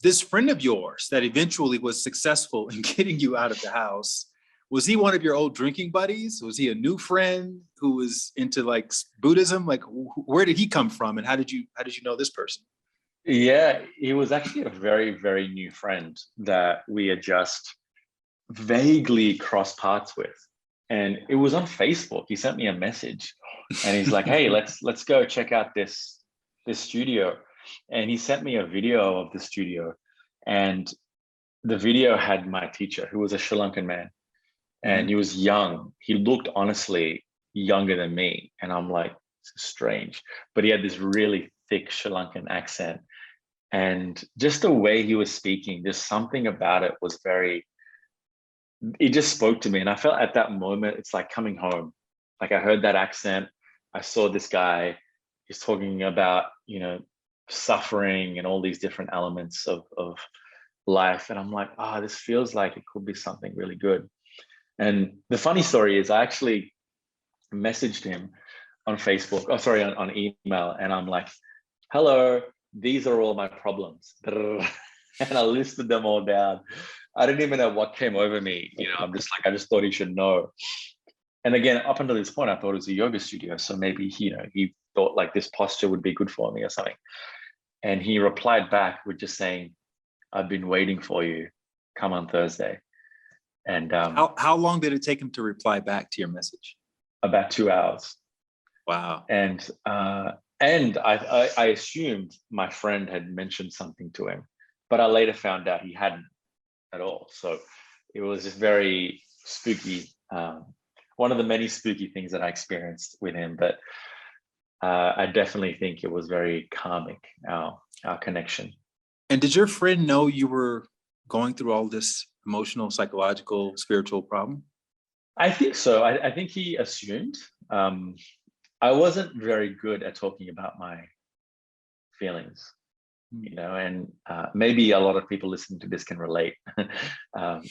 this friend of yours that eventually was successful in getting you out of the house, was he one of your old drinking buddies? Was he a new friend who was into like Buddhism? Like where did he come from, and how did you know this person? Yeah, he was actually a very, very new friend that we had just vaguely crossed paths with. And it was on Facebook. He sent me a message and he's like, "Hey, let's go check out this studio." And he sent me a video of the studio. And the video had my teacher, who was a Sri Lankan man. And he was young. He looked honestly younger than me. And I'm like, this is strange. But he had this really thick Sri Lankan accent. And just the way he was speaking, just something about it was it just spoke to me. And I felt at that moment, it's like coming home. Like I heard that accent. I saw this guy, he's talking about, suffering and all these different elements of life. And I'm like, this feels like it could be something really good. And the funny story is I actually messaged him on Facebook, on email. And I'm like, hello, these are all my problems. And I listed them all down. I didn't even know what came over me. I'm just like, I just thought he should know. And again, up until this point, I thought it was a yoga studio. So maybe, he thought like this posture would be good for me or something. And he replied back with just saying, I've been waiting for you. Come on Thursday. And how long did it take him to reply back to your message? about 2 hours. Wow. And I assumed my friend had mentioned something to him, but I later found out he hadn't at all. So it was just very spooky. One of the many spooky things that I experienced with him, but I definitely think it was very karmic, our connection. And did your friend know you were going through all this emotional, psychological, spiritual problem? I think so. I think he assumed. I wasn't very good at talking about my feelings, and maybe a lot of people listening to this can relate,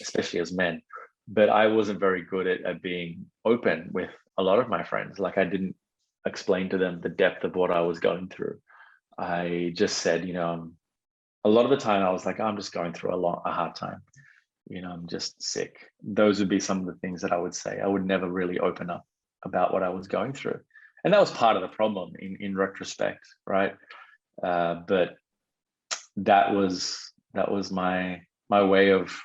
especially as men. But I wasn't very good at being open with a lot of my friends. Like I didn't explain to them the depth of what I was going through. I just said, a lot of the time I was like, I'm just going through a hard time. I'm just sick. Those would be some of the things that I would say. I would never really open up about what I was going through. And that was part of the problem in retrospect, right? But that was my way of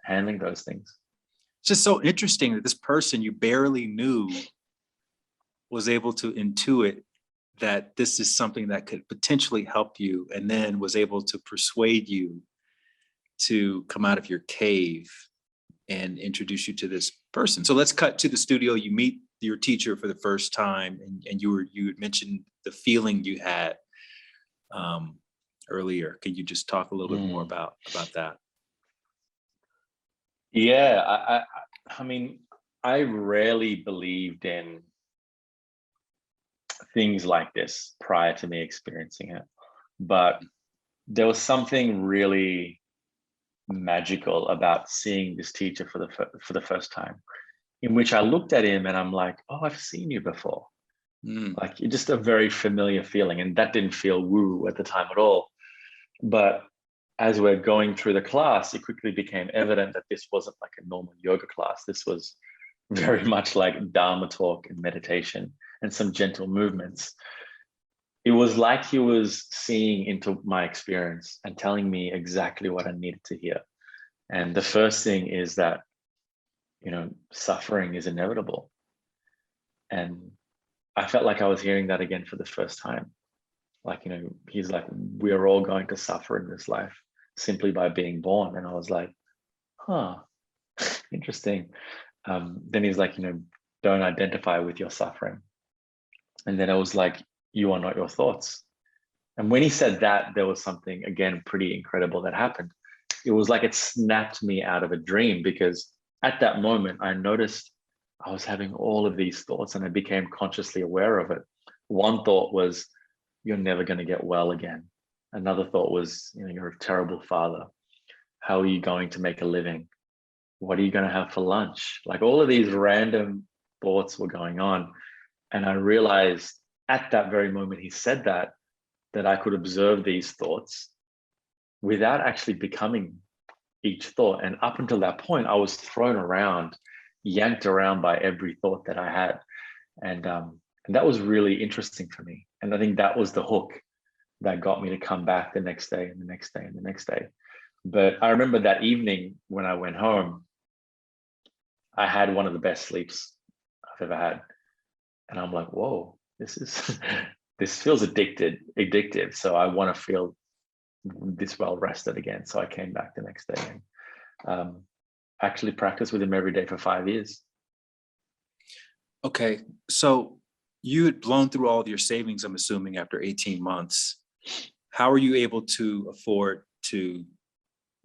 handling those things. It's just so interesting that this person you barely knew was able to intuit that this is something that could potentially help you, and then was able to persuade you to come out of your cave and introduce you to this person. So let's cut to the studio. You meet your teacher for the first time, and you had mentioned the feeling you had earlier. Can you just talk a little bit more about that? Yeah, I mean, I rarely believed in things like this prior to me experiencing it, but there was something really magical about seeing this teacher for the first time, in which I looked at him and I'm like, oh, I've seen you before. Like just a very familiar feeling, and that didn't feel woo at the time at all. But as we're going through the class, it quickly became evident that this wasn't like a normal yoga class. This was very much like Dharma talk and meditation and some gentle movements. It was like he was seeing into my experience and telling me exactly what I needed to hear. And the first thing is that, suffering is inevitable. And I felt like I was hearing that again for the first time. Like, he's like, we're all going to suffer in this life simply by being born. And I was like, huh, interesting. Then he's like, don't identify with your suffering. And then I was like, you are not your thoughts. And when he said that, there was something, again, pretty incredible that happened. It was like it snapped me out of a dream, because at that moment, I noticed I was having all of these thoughts, and I became consciously aware of it. One thought was, you're never going to get well again. Another thought was, you're a terrible father. How are you going to make a living? What are you going to have for lunch? Like all of these random thoughts were going on. And I realized at that very moment he said that I could observe these thoughts without actually becoming each thought. And up until that point, I was thrown around, yanked around by every thought that I had. And that was really interesting for me. And I think that was the hook that got me to come back the next day and the next day and the next day. But I remember that evening when I went home, I had one of the best sleeps I've ever had. And I'm like, whoa, this feels addictive. So I want to feel this well rested again. So I came back the next day and actually practiced with him every day for 5 years. Okay, so you had blown through all of your savings, I'm assuming, after 18 months. How were you able to afford to,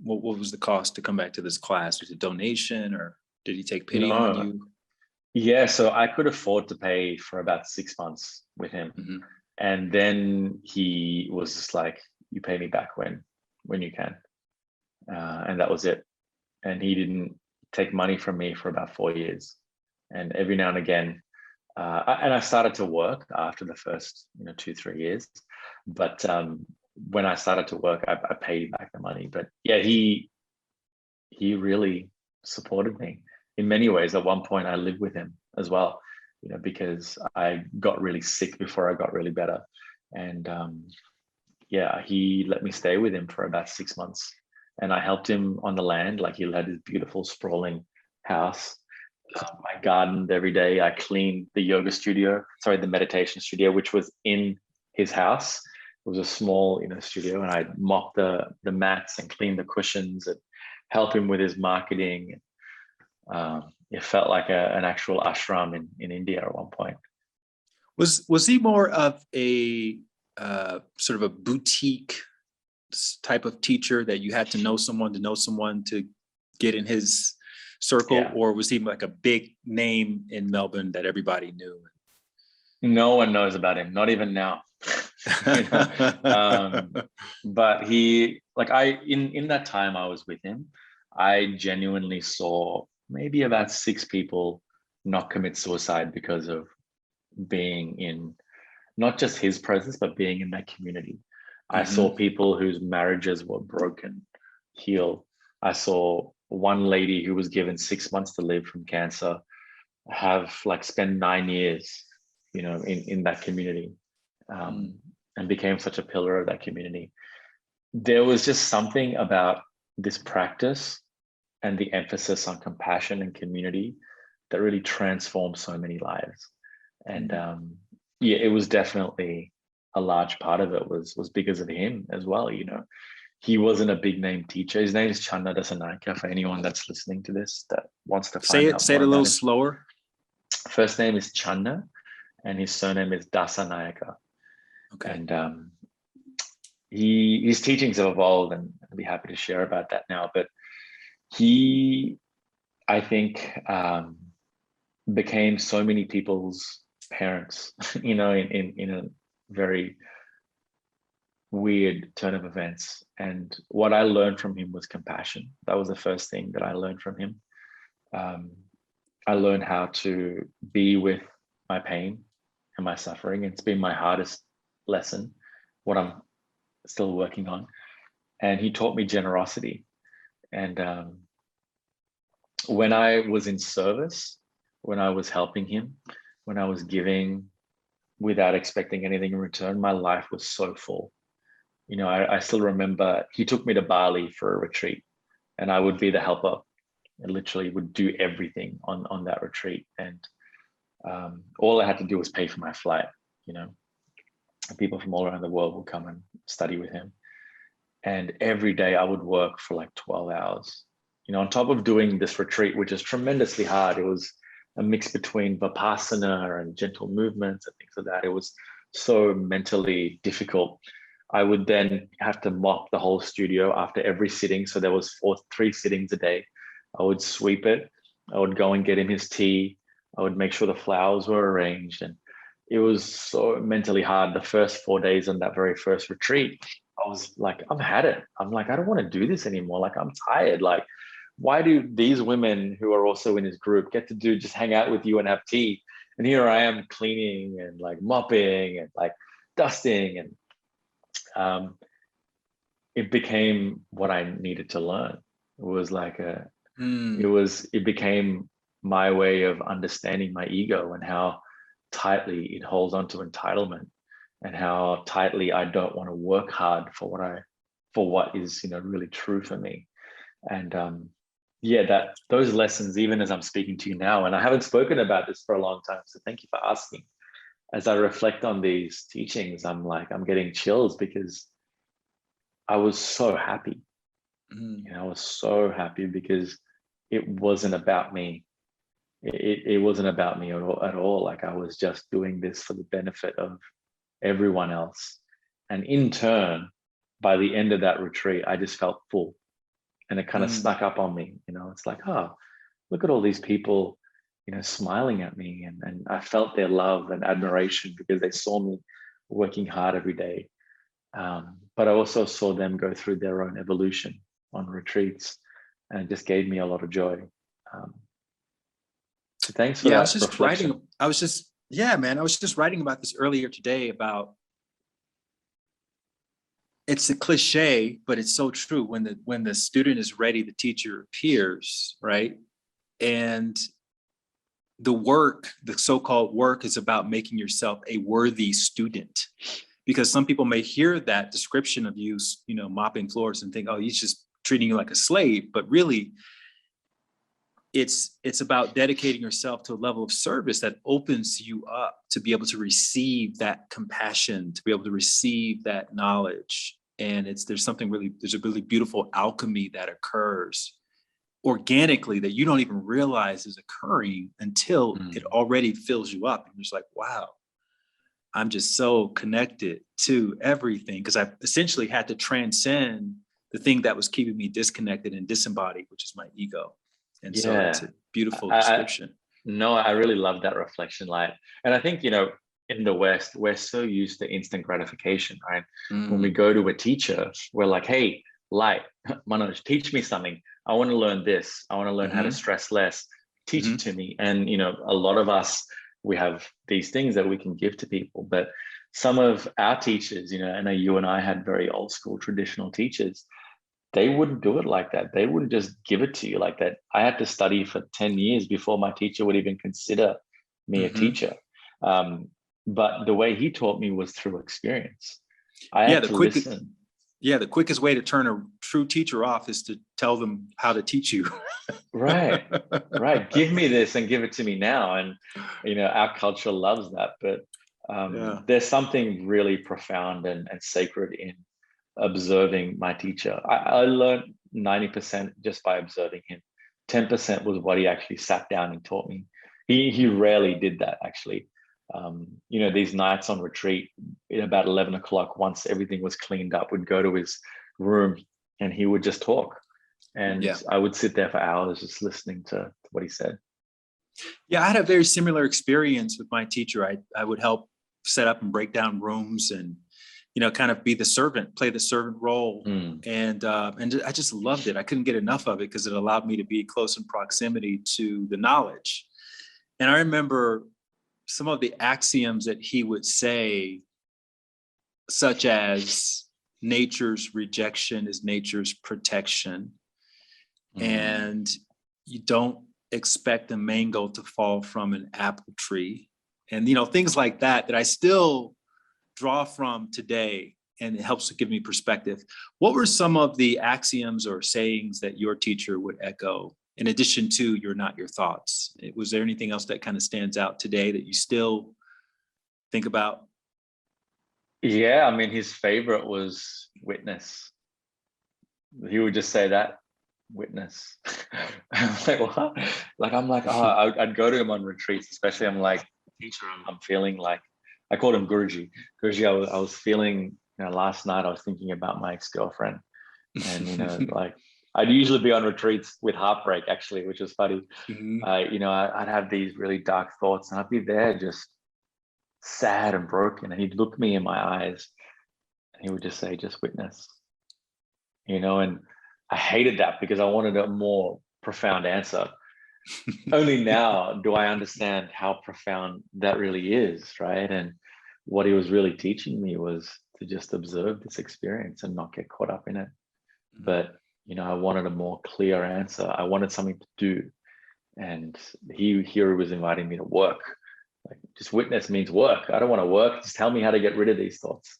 what was the cost to come back to this class? Was it donation, or did he take pity on you? Yeah, so I could afford to pay for about 6 months with him. Mm-hmm. And then he was just like, you pay me back when you can. and that was it. And he didn't take money from me for about 4 years. And every now and again, I started to work after the first 2-3 years, but when I started to work, I paid him back the money. But yeah, he really supported me in many ways. At one point, I lived with him as well, because I got really sick before I got really better. And yeah, he let me stay with him for about 6 months, and I helped him on the land. Like, he had his beautiful sprawling house. I gardened every day. I cleaned the meditation studio, which was in his house. It was a small, studio, and I mopped the mats and cleaned the cushions and help him with his marketing. It felt like an actual ashram in India at one point. Was he more of a sort of a boutique type of teacher that you had to know someone to get in his circle, Yeah. or was he like a big name in Melbourne that everybody knew? No one knows about him, not even now. But he, like, in that time I was with him, I genuinely saw maybe about 6 people not commit suicide because of being in not just his presence, but being in that community. I saw people whose marriages were broken heal. I saw one lady who was given 6 months to live from cancer have spent 9 years, in that community, and became such a pillar of that community. There was just something about this practice and the emphasis on compassion and community that really transformed so many lives. And yeah, it was definitely a large part of it was because of him as well. He wasn't a big name teacher. His name is Channa Dasanayake, for anyone that's listening to this that wants to find out. Say it a little slower. First name is Channa, and his surname is Dasanayake. Okay. And his teachings have evolved, and I'd be happy to share about that now. But he, I think, became so many people's parents, in a very weird turn of events. And what I learned from him was compassion. That was the first thing that I learned from him. I learned how to be with my pain and my suffering. It's been my hardest lesson, what I'm still working on. And he taught me generosity. And when I was in service, when I was helping him, when I was giving without expecting anything in return, my life was so full. I still remember he took me to Bali for a retreat, and I would be the helper. I literally would do everything on that retreat. And all I had to do was pay for my flight. People from all around the world would come and study with him. And every day I would work for like 12 hours, on top of doing this retreat, which is tremendously hard. It was a mix between Vipassana and gentle movements and things like that. It was so mentally difficult. I would then have to mop the whole studio after every sitting. So there was 3 sittings a day. I would sweep it. I would go and get him his tea. I would make sure the flowers were arranged. And it was so mentally hard. The first 4 days on that very first retreat, I was like, I've had it. I'm like, I don't want to do this anymore. Like, I'm tired. Like, why do these women who are also in his group get to just hang out with you and have tea? And here I am cleaning and like mopping and like dusting. And it became what I needed to learn. It was like it became my way of understanding my ego and how tightly it holds onto entitlement, and how tightly I don't want to work hard for what is really true for me. And yeah, those lessons, even as I'm speaking to you now, and I haven't spoken about this for a long time, so thank you for asking. As I reflect on these teachings, I'm getting chills, because I was so happy. I was so happy because it wasn't about me. It wasn't about me at all. Like, I was just doing this for the benefit of everyone else. And in turn, by the end of that retreat, I just felt full. And it kind of snuck up on me. It's like, oh, look at all these people, smiling at me. And I felt their love and admiration because they saw me working hard every day. But I also saw them go through their own evolution, on retreats, and it just gave me a lot of joy. So thanks for Yeah, I was that just reflection. yeah, man, I was just writing about this earlier today about, it's a cliche, but it's so true. When the student is ready, the teacher appears, right? And the so-called work is about making yourself a worthy student. Because some people may hear that description of you, mopping floors and think, oh, he's just treating you like a slave. But really, it's about dedicating yourself to a level of service that opens you up to be able to receive that compassion, to be able to receive that knowledge. And there's a really beautiful alchemy that occurs organically that you don't even realize is occurring until it already fills you up. And you're just like, wow, I'm just so connected to everything, because I've essentially had to transcend the thing that was keeping me disconnected and disembodied, which is my ego. And so Yeah. that's a beautiful I description. No, I really love that reflection. And I think, in the West, we're so used to instant gratification, right? When we go to a teacher, we're like, hey, light, Manoj, teach me something. I want to learn this. I want to learn how to stress less. Teach it to me. And, a lot of us, we have these things that we can give to people. But some of our teachers, I know you and I had very old school traditional teachers. They wouldn't do it like that. They wouldn't just give it to you like that. I had to study for 10 years before my teacher would even consider me a teacher. But the way he taught me was through experience. I had to listen. Yeah, the quickest way to turn a true teacher off is to tell them how to teach you. Right. Give me this and give it to me now. And, our culture loves that. But there's something really profound and sacred in observing my teacher. I learned 90% just by observing him. 10% was what he actually sat down and taught me. He rarely did that, actually. These nights on retreat at about 11 o'clock, once everything was cleaned up, would go to his room and he would just talk. And I would sit there for hours just listening to what he said. Yeah, I had a very similar experience with my teacher. I would help set up and break down rooms and kind of be the servant, play the servant role. And I just loved it. I couldn't get enough of it because it allowed me to be close in proximity to the knowledge. And I remember some of the axioms that he would say, such as nature's rejection is nature's protection. And you don't expect a mango to fall from an apple tree. And, things like that I still draw from today, and it helps to give me perspective. What were some of the axioms or sayings that your teacher would echo, in addition to "you're not your thoughts"? Was there anything else that kind of stands out today that you still think about? Yeah, I mean, his favorite was witness. He would just say that, witness. I'm like, what? I'm like, oh, I'd go to him on retreats, especially. I'm like, teacher, I'm feeling like, I called him Guruji. Guruji, I was feeling, last night I was thinking about my ex-girlfriend. And, I'd usually be on retreats with heartbreak, actually, which was funny. I'd have these really dark thoughts and I'd be there just sad and broken. And he'd look me in my eyes and he would just say, just witness, and I hated that because I wanted a more profound answer. Only now do I understand how profound that really is, right? And what he was really teaching me was to just observe this experience and not get caught up in it. But, I wanted a more clear answer. I wanted something to do. And here was inviting me to work. Like, just witness means work. I don't want to work. Just tell me how to get rid of these thoughts.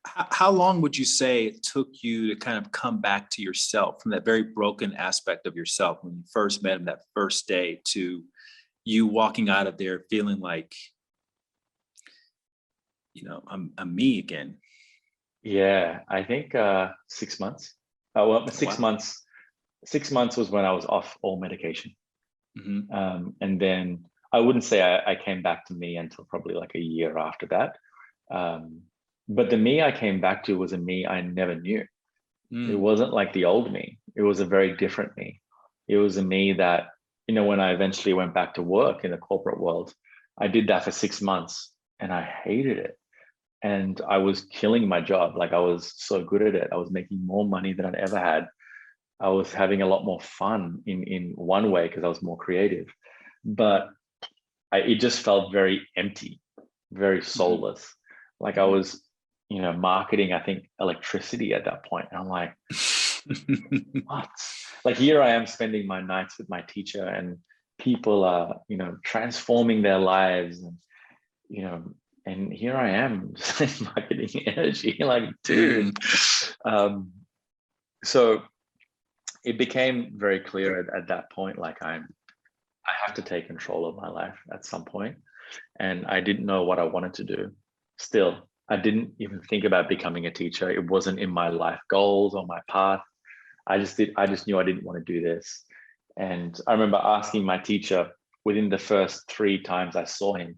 How long would you say it took you to kind of come back to yourself from that very broken aspect of yourself when you first met him that first day, to you walking out of there feeling like, I'm me again? Yeah, I think 6 months. Six Wow. months. 6 months was when I was off all medication. And then I wouldn't say I came back to me until probably like a year after that. But the me I came back to was a me I never knew. It wasn't like the old me. It was a very different me. It was a me that, when I eventually went back to work in the corporate world, I did that for 6 months and I hated it. and I was killing my job. Like I was so good at it. I was making more money than I'd ever had. I was having a lot more fun in one way because I was more creative, but it just felt very empty, very soulless. Like I was, marketing, I think, electricity at that point. And I'm like, what? Like here I am spending my nights with my teacher, and people are, transforming their lives, and you know, and here I am just marketing energy, like, dude. So it became very clear at that point, like I have to take control of my life at some point. And I didn't know what I wanted to do. Still, I didn't even think about becoming a teacher. It wasn't in my life goals or my path. I just knew I didn't want to do this. And I remember asking my teacher within the first 3 times I saw him,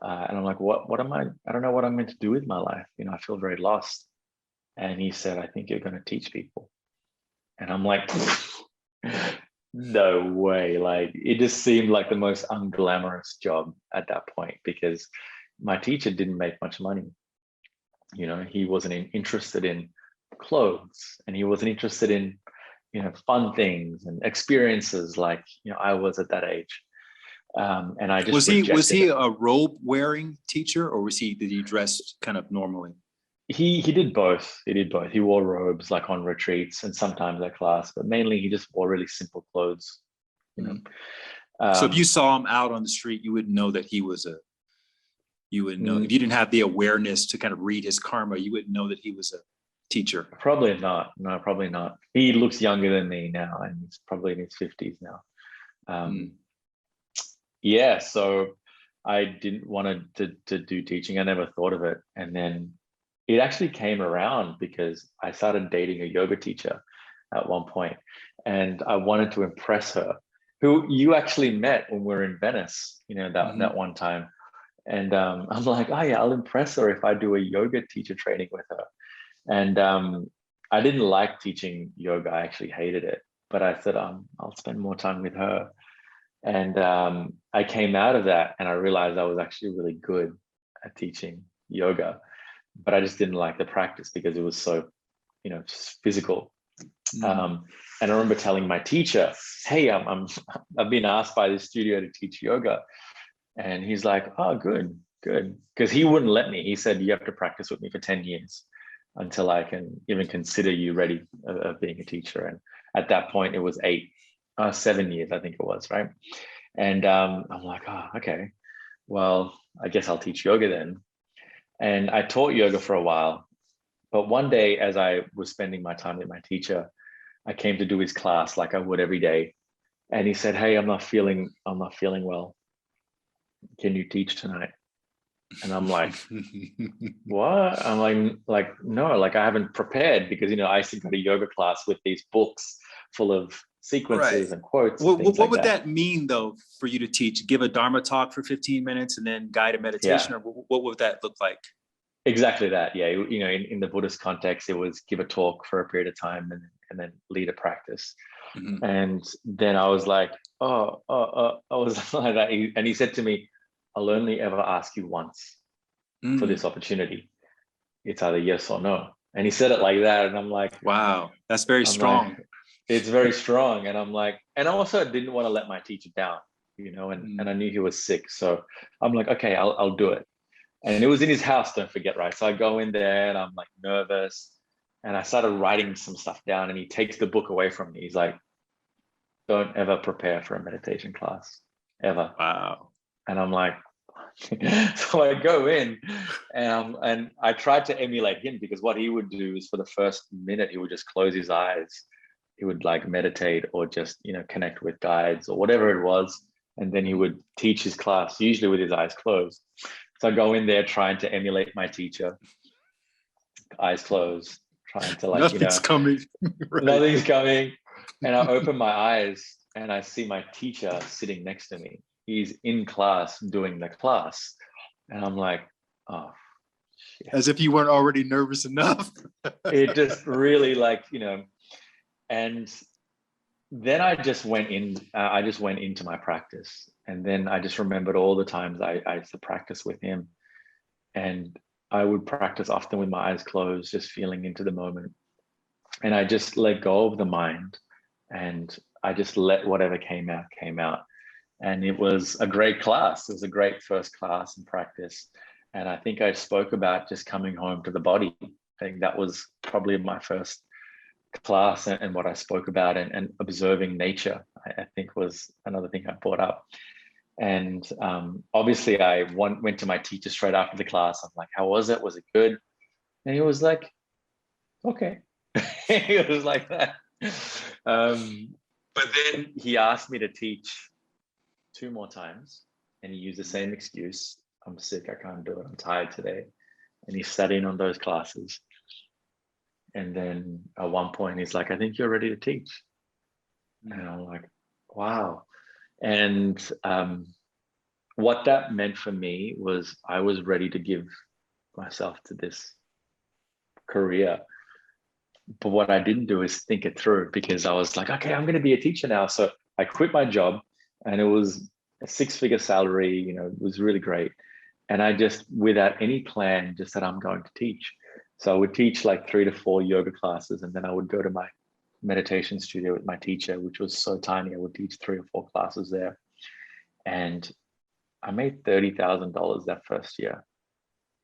and I'm like, what am I don't know what I'm meant to do with my life. I feel very lost. And he said, I think you're going to teach people. And I'm like, no way. Like it just seemed like the most unglamorous job at that point, because my teacher didn't make much money. He wasn't interested in clothes, and he wasn't interested in, fun things and experiences like, I was at that age. And I just was he it. a robe wearing teacher, or did he dress kind of normally? He did both. He did both. He wore robes like on retreats and sometimes at class, but mainly he just wore really simple clothes. So if you saw him out on the street, you wouldn't know that he was you would know if you didn't have the awareness to kind of read his karma, you wouldn't know that he was a teacher. Probably not. No, probably not. He looks younger than me now, and he's probably in his 50s now. Yeah, so I didn't want to do teaching. I never thought of it. And then it actually came around because I started dating a yoga teacher at one point, and I wanted to impress her, who you actually met when we were in Venice, that one time. And I'm like, oh yeah, I'll impress her if I do a yoga teacher training with her. And I didn't like teaching yoga. I actually hated it. But I said, I'll spend more time with her. And I came out of that and I realized I was actually really good at teaching yoga, but I just didn't like the practice because it was so, just physical. And I remember telling my teacher, hey, I've been asked by this studio to teach yoga. And he's like, oh, good. Because he wouldn't let me. He said, you have to practice with me for 10 years until I can even consider you ready of being a teacher. And at that point, it was 7 years, I think it was, right? And I'm like, oh, okay. Well, I guess I'll teach yoga then. And I taught yoga for a while. But one day, as I was spending my time with my teacher, I came to do his class like I would every day. And he said, hey, I'm not feeling well. Can you teach tonight? And I'm like, what? I'm like, no, like I haven't prepared because, I used to go to yoga class with these books full of sequences and quotes. What would that mean though, for you to teach? Give a Dharma talk for 15 minutes and then guide a meditation, or what would that look like? Exactly that. Yeah. In the Buddhist context, it was give a talk for a period of time and then lead a practice. And then I was like, I was like that. And he said to me, I'll only ever ask you once for this opportunity. It's either yes or no. And he said it like that. And I'm like, wow, that's very strong. Like, it's very strong. And I'm like, and I also didn't want to let my teacher down, and I knew he was sick. So I'm like, okay, I'll do it. And it was in his house, don't forget, right? So I go in there and I'm like nervous, and I started writing some stuff down, and he takes the book away from me. He's like, don't ever prepare for a meditation class, ever. Wow. And I'm like, so I go in and I tried to emulate him, because what he would do is for the first minute, he would just close his eyes. He would like meditate or just, connect with guides or whatever it was. And then he would teach his class, usually with his eyes closed. So I go in there trying to emulate my teacher, eyes closed, trying to nothing's coming. Right. Nothing's coming. And I open my eyes and I see my teacher sitting next to me. He's in class doing the class. And I'm like, oh, shit. As if you weren't already nervous enough. It just really and then I just went into my practice. And then I just remembered all the times I used to practice with him. And I would practice often with my eyes closed, just feeling into the moment. And I just let go of the mind, and I just let whatever came out, came out. And it was a great class. It was a great first class in practice. And I think I spoke about just coming home to the body. I think that was probably my first class, and what I spoke about, and observing nature, I think was another thing I brought up. And obviously I went to my teacher straight after the class. I'm like, how was it? Was it good? And he was like, okay. He was like that. But then he asked me to teach 2 more times, and he used the same excuse. I'm sick, I can't do it, I'm tired today. And he sat in on those classes. And then at one point he's like, I think you're ready to teach. And I'm like, wow. And what that meant for me was I was ready to give myself to this career. But what I didn't do is think it through, because I was like, okay, I'm going to be a teacher now. So I quit my job, and it was a 6-figure salary, it was really great. And I just, without any plan, just said, I'm going to teach. So I would teach like 3 to 4 yoga classes, and then I would go to my meditation studio with my teacher, which was so tiny. I would teach 3 or 4 classes there. And I made $30,000 that first year,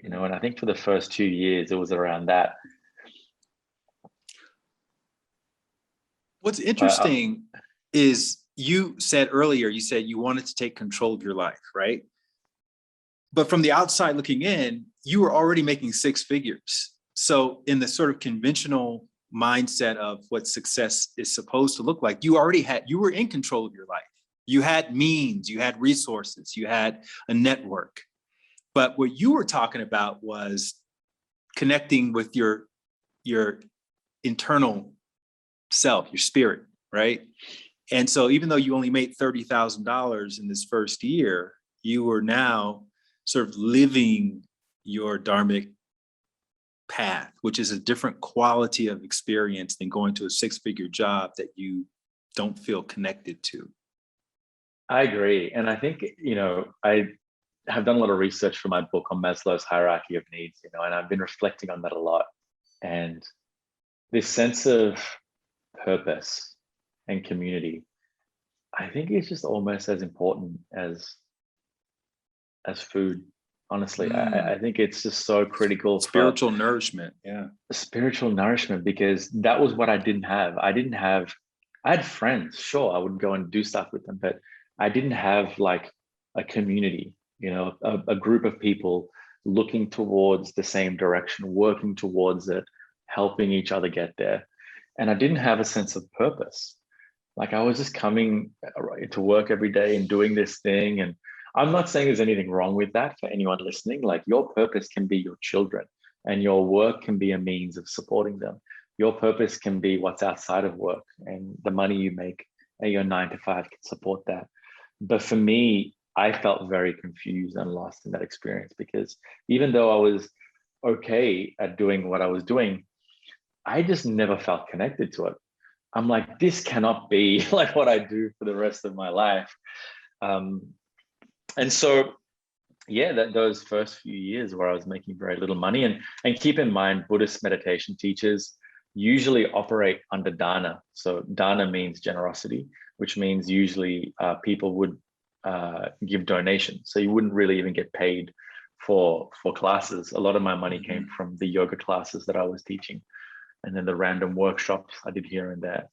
and I think for the first 2 years, it was around that. What's interesting is you said earlier, you said you wanted to take control of your life, right? But from the outside looking in, you were already making 6 figures. So in the sort of conventional mindset of what success is supposed to look like, you were in control of your life. You had means, you had resources, you had a network. But what you were talking about was connecting with your internal self, your spirit, right? And so even though you only made $30,000 in this first year, you were now sort of living your dharmic path, which is a different quality of experience than going to a 6-figure job that you don't feel connected to. I agree. And I think, I have done a lot of research for my book on Maslow's hierarchy of needs, and I've been reflecting on that a lot. And this sense of purpose and community, I think it's just almost as important as food. Honestly, I think it's just so critical. Spiritual nourishment. Yeah. Spiritual nourishment, because that was what I didn't have. I had friends, sure, I would go and do stuff with them, but I didn't have like a community, a group of people looking towards the same direction, working towards it, helping each other get there. And I didn't have a sense of purpose. Like, I was just coming to work every day and doing this thing. And I'm not saying there's anything wrong with that for anyone listening. Like, your purpose can be your children, and your work can be a means of supporting them. Your purpose can be what's outside of work, and the money you make at your 9 to 5 can support that. But for me, I felt very confused and lost in that experience, because even though I was okay at doing what I was doing, I just never felt connected to it. I'm like, this cannot be like what I do for the rest of my life. And so, yeah, those first few years where I was making very little money, and keep in mind, Buddhist meditation teachers usually operate under dana. So dana means generosity, which means usually people would give donations. So you wouldn't really even get paid for classes. A lot of my money came from the yoga classes that I was teaching, and then the random workshops I did here and there.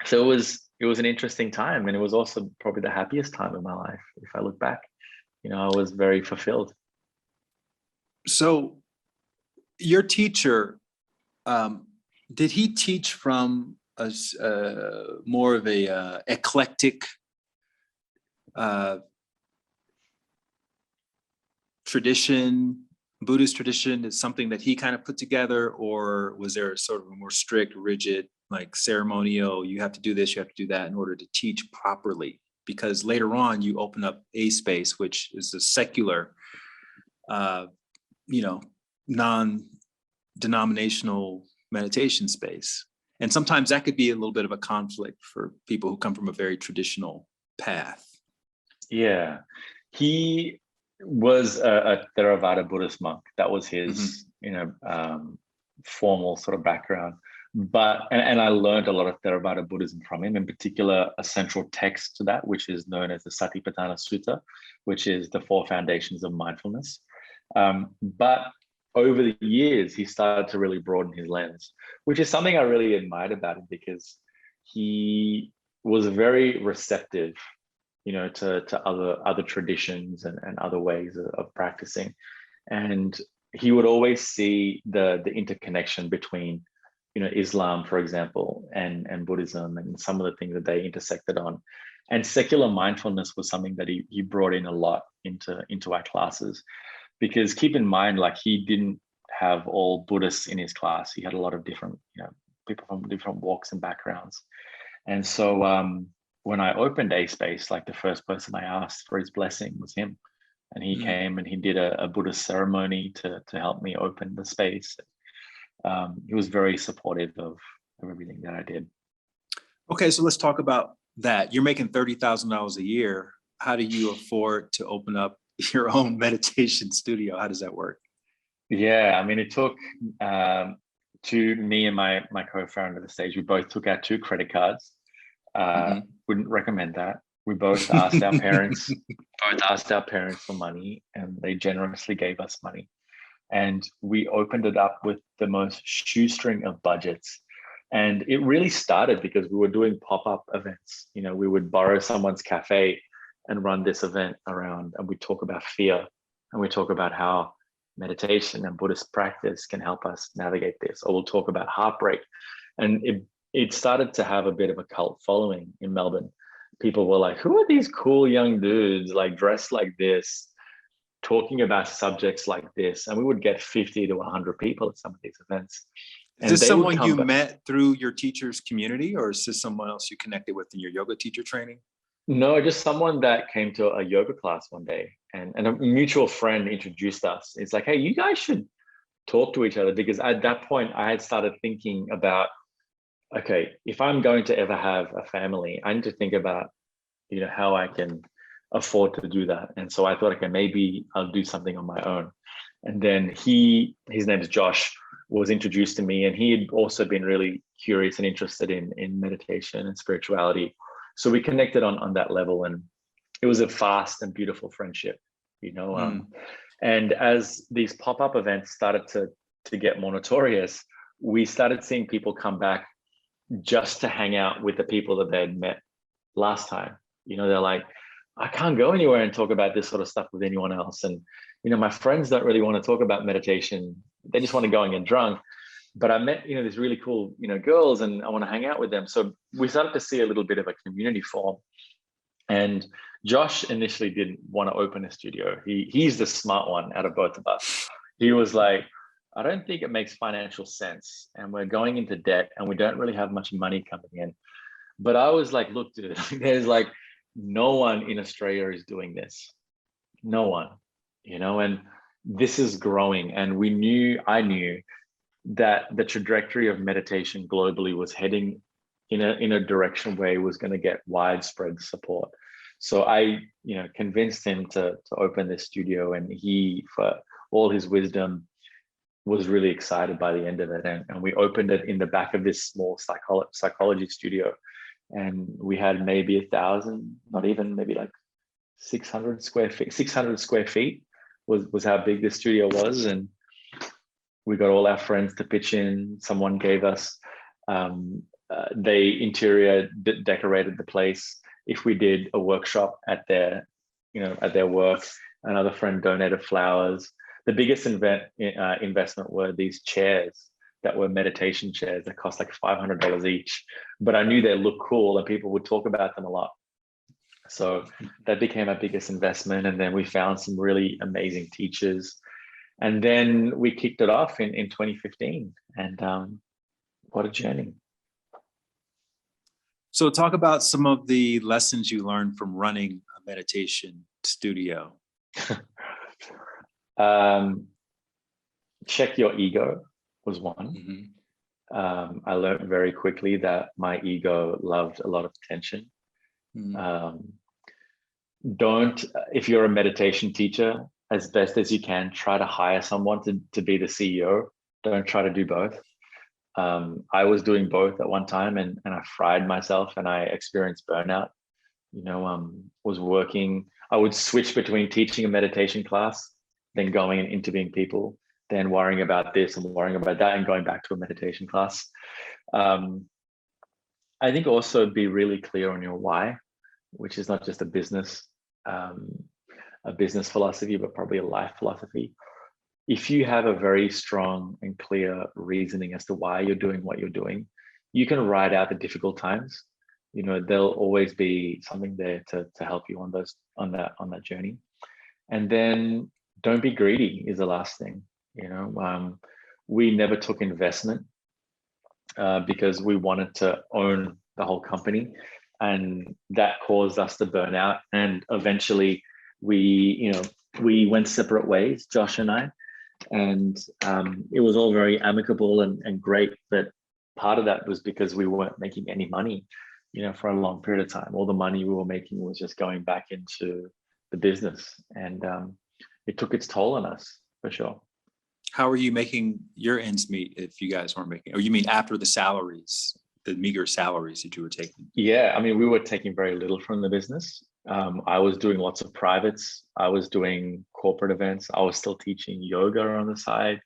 So it was an interesting time, and it was also probably the happiest time of my life. If I look back, I was very fulfilled. So your teacher, did he teach from more of a eclectic tradition, Buddhist tradition? Is something that he kind of put together, or was there sort of a more strict, rigid, like ceremonial, you have to do this, you have to do that in order to teach properly? Because later on you open up a space, which is a secular, non-denominational meditation space. And sometimes that could be a little bit of a conflict for people who come from a very traditional path. Yeah, he was a Theravada Buddhist monk. That was Mhm. his, formal sort of background. But and I learned a lot of Theravada Buddhism from him, in particular a central text to that, which is known as the Satipatthana Sutta, which is the four foundations of mindfulness. But over the years, he started to really broaden his lens, which is something I really admired about him, because he was very receptive, to other traditions and other ways of practicing. And he would always see the interconnection between, Islam, for example, and Buddhism, and some of the things that they intersected on. And secular mindfulness was something that he brought in a lot into our classes, because keep in mind, like, he didn't have all Buddhists in his class. He had a lot of different, people from different walks and backgrounds. And so when I opened A Space, like, the first person I asked for his blessing was him. And he came and he did a Buddhist ceremony to help me open the space. He was very supportive of everything that I did. Okay, so let's talk about that. You're making $30,000 a year. How do you afford to open up your own meditation studio? How does that work? Yeah, I mean, it took to me and my co-founder at the stage. We both took out 2 credit cards. Wouldn't recommend that. We both asked our parents, for money, and they generously gave us money. And we opened it up with the most shoestring of budgets. And it really started because we were doing pop-up events. We would borrow someone's cafe and run this event around, and we talk about fear, and we talk about how meditation and Buddhist practice can help us navigate this, or we'll talk about heartbreak. And it started to have a bit of a cult following in Melbourne. People were like, who are these cool young dudes, like, dressed like this, talking about subjects like this? And we would get 50 to 100 people at some of these events. Is this someone you met through your teacher's community, or is this someone else you connected with in your yoga teacher training? No, just someone that came to a yoga class one day, and a mutual friend introduced us. It's like, hey, you guys should talk to each other, because at that point I had started thinking about, okay, if I'm going to ever have a family, I need to think about, how I can afford to do that. And so I thought, okay, maybe I'll do something on my own. And then his name is Josh, was introduced to me, and he had also been really curious and interested in meditation and spirituality. So we connected on that level, and it was a fast and beautiful friendship, and as these pop-up events started to get more notorious, we started seeing people come back just to hang out with the people that they had met last time. They're like, I can't go anywhere and talk about this sort of stuff with anyone else. And, my friends don't really want to talk about meditation. They just want to go and get drunk. But I met, these really cool, girls, and I want to hang out with them. So we started to see a little bit of a community form. And Josh initially didn't want to open a studio. He's the smart one out of both of us. He was like, I don't think it makes financial sense, and we're going into debt, and we don't really have much money coming in. But I was like, look, dude, there's like no one in Australia is doing this. No one, and this is growing. And I knew that the trajectory of meditation globally was heading in a direction where it was going to get widespread support. So I, convinced him to open this studio, and he, for all his wisdom, was really excited by the end of it. And we opened it in the back of this small psychology studio, and we had maybe 1,000, not even, maybe like 600 square feet was how big this studio was. And we got all our friends to pitch in. Someone gave us, they interior decorated the place. If we did a workshop at their work, another friend donated flowers. The biggest investment were these chairs that were meditation chairs that cost like $500 each. But I knew they looked cool and people would talk about them a lot. So that became our biggest investment. And then we found some really amazing teachers. And then we kicked it off in 2015. And what a journey. So talk about some of the lessons you learned from running a meditation studio. Check your ego was one. Mm-hmm. I learned very quickly that my ego loved a lot of attention. Mm-hmm. If you're a meditation teacher, as best as you can, try to hire someone to be the CEO. Don't try to do both. I was doing both at one time, and I fried myself, and I experienced burnout. Was working. I would switch between teaching a meditation class, then going and interviewing people, then worrying about this and worrying about that, and going back to a meditation class. I think also be really clear on your why, which is not just a business philosophy, but probably a life philosophy. If you have a very strong and clear reasoning as to why you're doing what you're doing, you can ride out the difficult times. There'll always be something there to help you on that journey. And then don't be greedy is the last thing. We never took investment because we wanted to own the whole company, and that caused us to burn out. And eventually we went separate ways, Josh and I, and it was all very amicable and great. But part of that was because we weren't making any money, for a long period of time. All the money we were making was just going back into the business, and it took its toll on us for sure. How are you making your ends meet if you guys weren't making, or you mean after the meager salaries that you were taking? Yeah, we were taking very little from the business. I was doing lots of privates. I was doing corporate events. I was still teaching yoga on the side.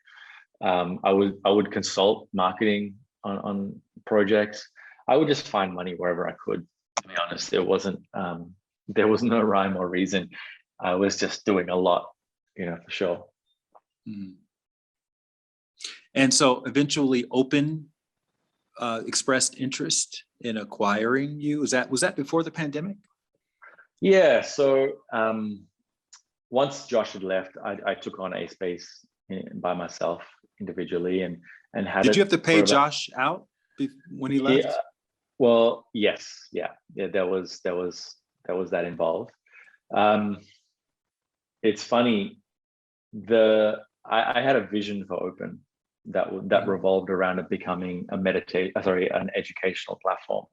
I would consult marketing on projects. I would just find money wherever I could. To be honest, there was no rhyme or reason. I was just doing a lot, for sure. Mm-hmm. And so eventually Open expressed interest in acquiring you. Was that before the pandemic? Yeah. So once Josh had left, I took on A Space by myself individually, and had. Did you have to pay Josh out when he left? Yeah. Well, yes. Yeah. There was that involved. It's funny. I had a vision for Open that revolved around it becoming an educational platform,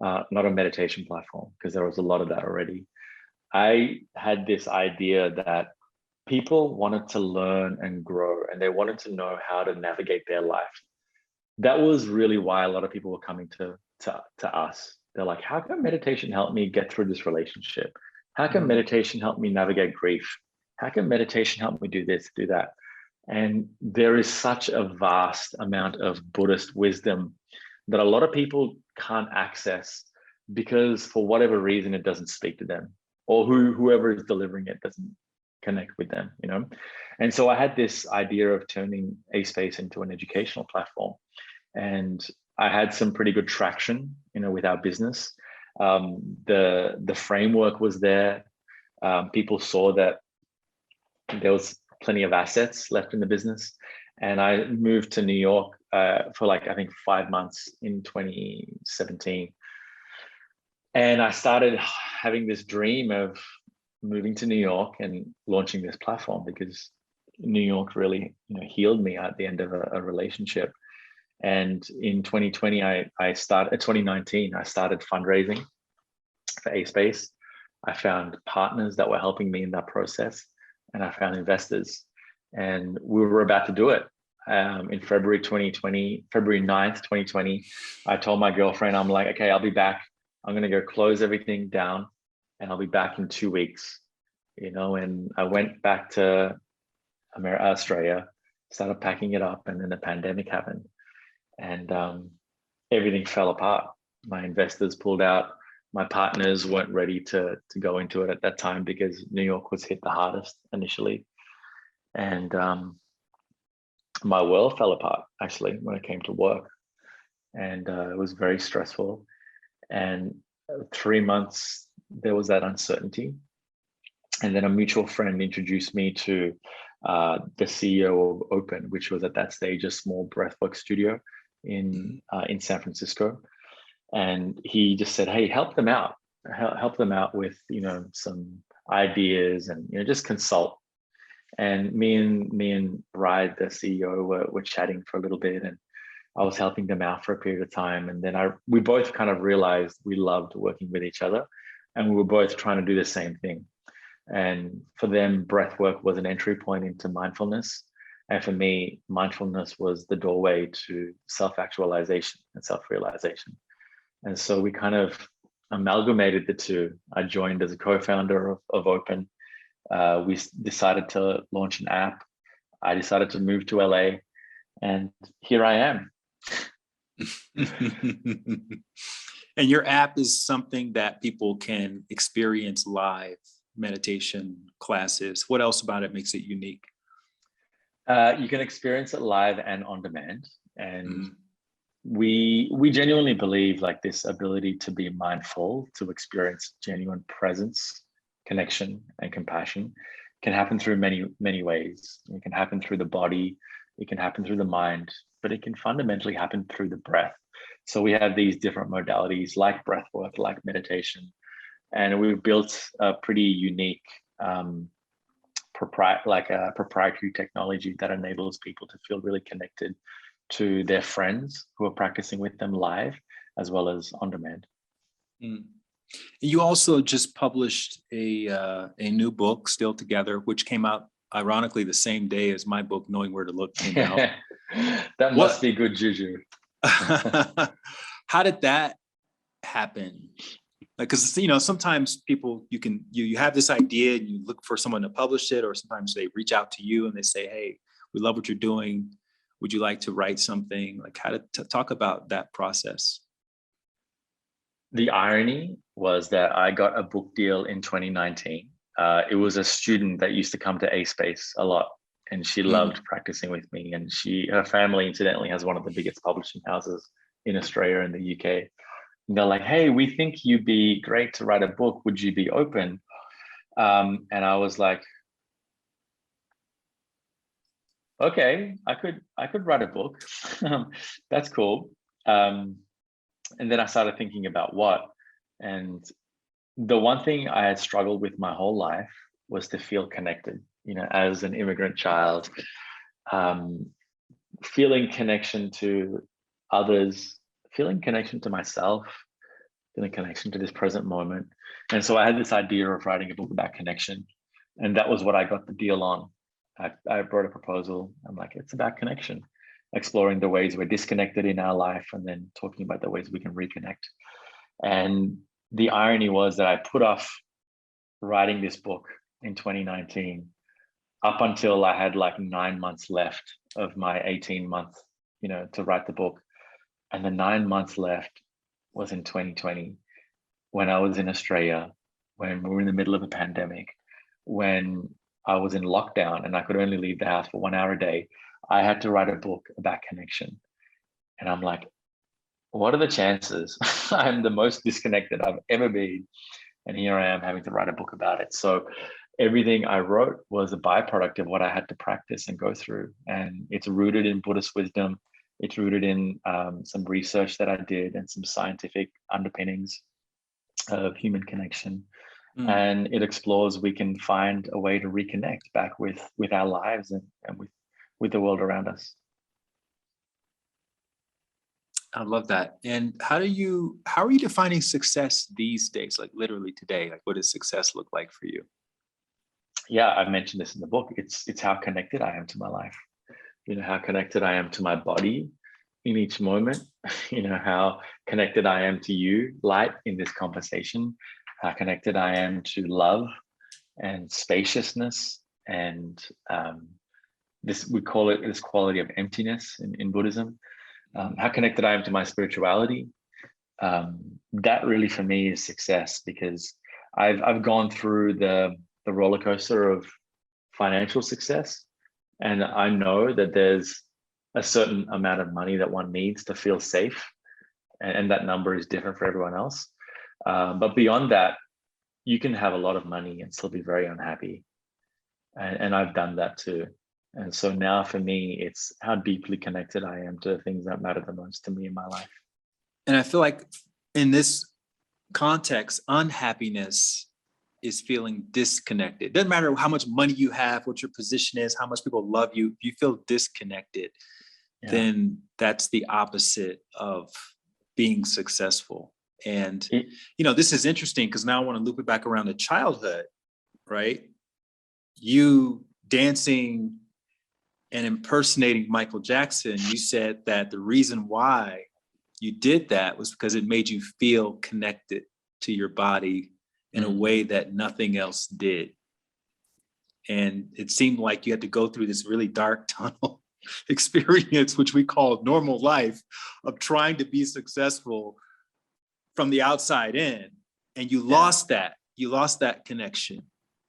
not a meditation platform, because there was a lot of that already. I had this idea that people wanted to learn and grow, and they wanted to know how to navigate their life. That was really why a lot of people were coming to us. They're like, how can meditation help me get through this relationship? How can meditation help me navigate grief? How can meditation help me do this, do that? And there is such a vast amount of Buddhist wisdom that a lot of people can't access because for whatever reason, it doesn't speak to them, or whoever is delivering it doesn't connect with them, And so I had this idea of turning A Space into an educational platform. And I had some pretty good traction, with our business. The framework was there. People saw that there was plenty of assets left in the business. And I moved to New York for I think 5 months in 2017. And I started having this dream of moving to New York and launching this platform, because New York really healed me at the end of a relationship. And in 2019, I started fundraising for A Space. I found partners that were helping me in that process, and I found investors, and we were about to do it. In February 9th, 2020, I told my girlfriend, I'm like, okay, I'll be back. I'm going to go close everything down, and I'll be back in 2 weeks, and I went back to Australia, started packing it up, and then the pandemic happened, and everything fell apart. My investors pulled out. My partners weren't ready to go into it at that time because New York was hit the hardest initially. And my world fell apart, actually, when it came to work. And it was very stressful. And 3 months, there was that uncertainty. And then a mutual friend introduced me to the CEO of Open, which was at that stage a small breathwork studio in San Francisco. And he just said, hey, help them out with, some ideas and, just consult. And me and Ride, the CEO, were chatting for a little bit, and I was helping them out for a period of time. And then we both kind of realized we loved working with each other, and we were both trying to do the same thing. And for them, breath work was an entry point into mindfulness. And for me, mindfulness was the doorway to self-actualization and self-realization. And so we kind of amalgamated the two. I joined as a co-founder of Open. We decided to launch an app. I decided to move to LA, and here I am. And your app is something that people can experience live, meditation classes. What else about it makes it unique? You can experience it live and on demand. And we genuinely believe like this ability to be mindful, to experience genuine presence, connection, and compassion can happen through many ways. It can happen through the body, it can happen through the mind, but it can fundamentally happen through the breath. So we have these different modalities like breath work, like meditation, and we've built a pretty unique proprietary technology that enables people to feel really connected to their friends who are practicing with them live, as well as on demand. You also just published a new book, Still Together, which came out ironically the same day as my book, Knowing Where to Look, came out. That must be good juju. How did that happen? Like, because sometimes people you have this idea and you look for someone to publish it, or sometimes they reach out to you and they say, "Hey, we love what you're doing. Would you like to write something?" Like, how to talk about that process? The irony was that I got a book deal in 2019. It was a student that used to come to A Space a lot, and she loved practicing with me. And her family, incidentally, has one of the biggest publishing houses in Australia and the UK. And they're like, "Hey, we think you'd be great to write a book. Would you be open?" And I was like, "Okay, I could write a book. That's cool." And then I started thinking about what. And the one thing I had struggled with my whole life was to feel connected. As an immigrant child, feeling connection to others, feeling connection to myself, feeling connection to this present moment. And so I had this idea of writing a book about connection. And that was what I got the deal on. I brought a proposal. I'm like, it's about connection, exploring the ways we're disconnected in our life and then talking about the ways we can reconnect. And the irony was that I put off writing this book in 2019 up until I had like 9 months left of my 18-month, to write the book. And the 9 months left was in 2020, when I was in Australia, when we were in the middle of a pandemic, when I was in lockdown and I could only leave the house for 1 hour a day. I had to write a book about connection. And I'm like, what are the chances? I'm the most disconnected I've ever been. And here I am having to write a book about it. So everything I wrote was a byproduct of what I had to practice and go through. And it's rooted in Buddhist wisdom. It's rooted in some research that I did and some scientific underpinnings of human connection. And it explores we can find a way to reconnect back with our lives and with the world around us. I love that. And how are you defining success these days? Like literally today, like what does success look like for you? Yeah, I mentioned this in the book. It's how connected I am to my life. How connected I am to my body in each moment. How connected I am to you, Light, in this conversation. How connected I am to love and spaciousness and we call it this quality of emptiness in Buddhism. How connected I am to my spirituality. That really for me is success, because I've gone through the roller coaster of financial success, and I know that there's a certain amount of money that one needs to feel safe, and that number is different for everyone else. But beyond that, you can have a lot of money and still be very unhappy. And I've done that too. And so now for me, it's how deeply connected I am to the things that matter the most to me in my life. And I feel like in this context, unhappiness is feeling disconnected. Doesn't matter how much money you have, what your position is, how much people love you. If you feel disconnected, then that's the opposite of being successful. And, this is interesting because now I want to loop it back around to childhood. right? You dancing and impersonating Michael Jackson, you said that the reason why you did that was because it made you feel connected to your body in a way that nothing else did. And it seemed like you had to go through this really dark tunnel experience, which we call normal life, of trying to be successful from the outside in. And you lost that connection.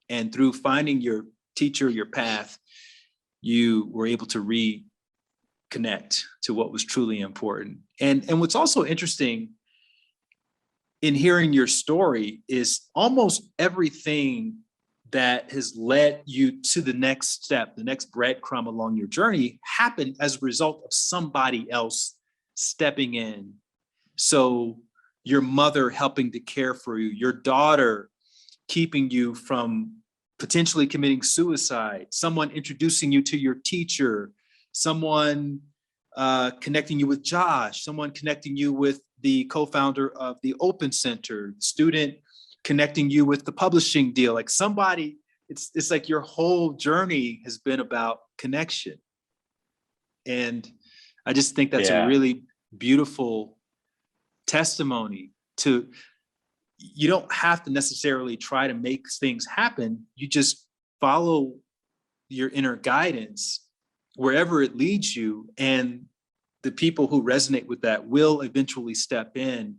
And through finding your teacher, your path, you were able to reconnect to what was truly important. And what's also interesting in hearing your story is almost everything that has led you to the next step, the next breadcrumb along your journey, happened as a result of somebody else stepping in. So your mother helping to care for you, your daughter keeping you from potentially committing suicide, someone introducing you to your teacher, someone connecting you with Josh, someone connecting you with the co-founder of the Open Center, student connecting you with the publishing deal. Like somebody, it's like your whole journey has been about connection. And I just think that's a really beautiful testimony to, you don't have to necessarily try to make things happen. You just follow your inner guidance wherever it leads you. And the people who resonate with that will eventually step in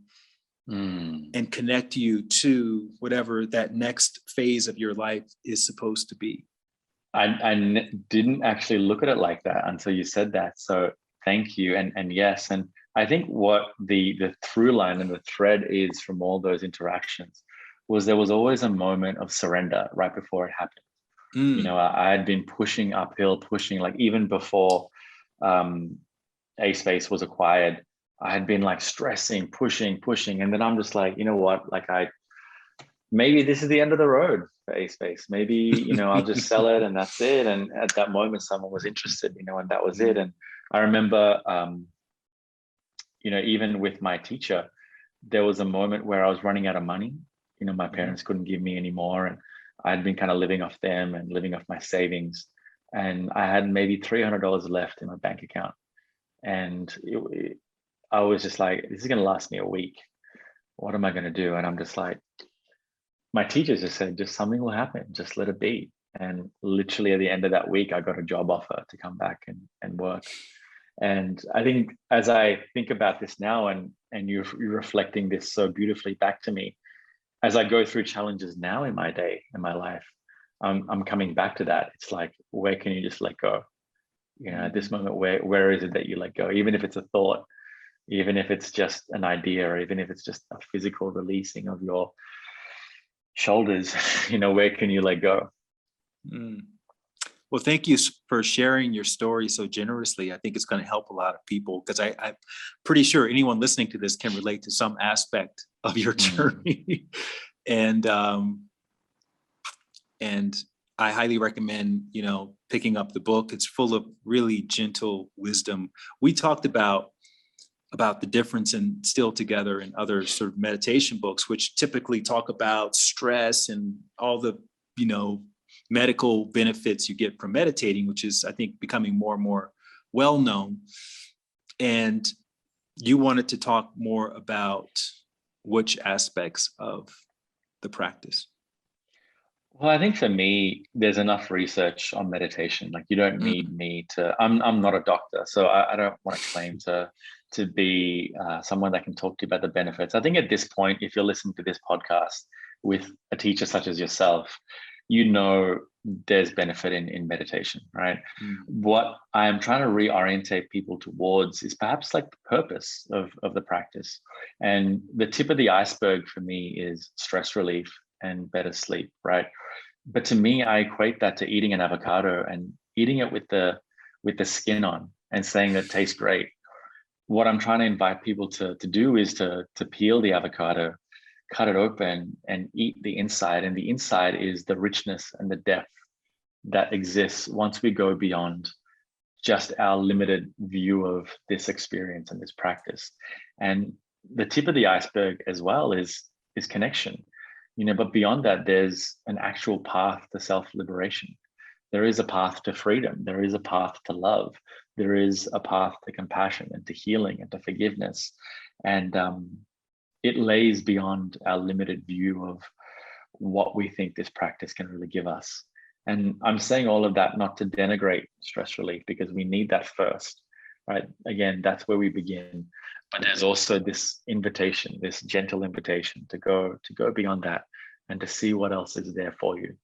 and connect you to whatever that next phase of your life is supposed to be. I didn't actually look at it like that until you said that. So thank you. And yes, and I think what the through line and the thread is from all those interactions was there was always a moment of surrender right before it happened. You know, I had been pushing uphill, pushing, like even before A Space was acquired, I had been like stressing, pushing, and then I'm just like, you know what, like maybe this is the end of the road for A Space. Maybe, you know, I'll just sell it and that's it. And at that moment, someone was interested, you know, and that was it. And I remember, you know, even with my teacher, there was a moment where I was running out of money. You know, my parents couldn't give me any more, and I'd been kind of living off them and living off my savings. And I had maybe $300 left in my bank account. And I was just like, this is going to last me a week. What am I going to do? And I'm just like, my teacher just said, just something will happen. Just let it be. And literally at the end of that week, I got a job offer to come back and work. And I think as I think about this now, and you're reflecting this so beautifully back to me, as I go through challenges now in my day, in my life, I'm coming back to that. It's like, where can you just let go? You know, at this moment, where is it that you let go? Even if it's a thought, even if it's just an idea, or even if it's just a physical releasing of your shoulders, you know, where can you let go? Well, thank you for sharing your story so generously. I think it's going to help a lot of people, because I'm pretty sure anyone listening to this can relate to some aspect of your journey. And I highly recommend, you know, picking up the book. It's full of really gentle wisdom. We talked about the difference in Still Together and other sort of meditation books, which typically talk about stress and all the, you know, medical benefits you get from meditating, which is, I think, becoming more and more well known. And you wanted to talk more about which aspects of the practice? Well, I think for me, there's enough research on meditation. Like, you don't need me to. I'm not a doctor, so I don't want to claim to be someone that can talk to you about the benefits. I think at this point, if you're listening to this podcast with a teacher such as yourself, you know there's benefit in meditation, right? What I am trying to reorientate people towards is perhaps like the purpose of the practice. And the tip of the iceberg for me is stress relief and better sleep, right? But to me, I equate that to eating an avocado and eating it with the skin on and saying that it tastes great. What I'm trying to invite people to do is to peel the avocado, cut it open, and eat the inside. And the inside is the richness and the depth that exists once we go beyond just our limited view of this experience and this practice. And the tip of the iceberg as well is connection. but beyond that, there's an actual path to self-liberation. There is a path to freedom. There is a path to love. There is a path to compassion and to healing and to forgiveness. And it lays beyond our limited view of what we think this practice can really give us. And I'm saying all of that not to denigrate stress relief, because we need that first, right? Again, that's where we begin. But there's also this invitation, this gentle invitation to go beyond that and to see what else is there for you.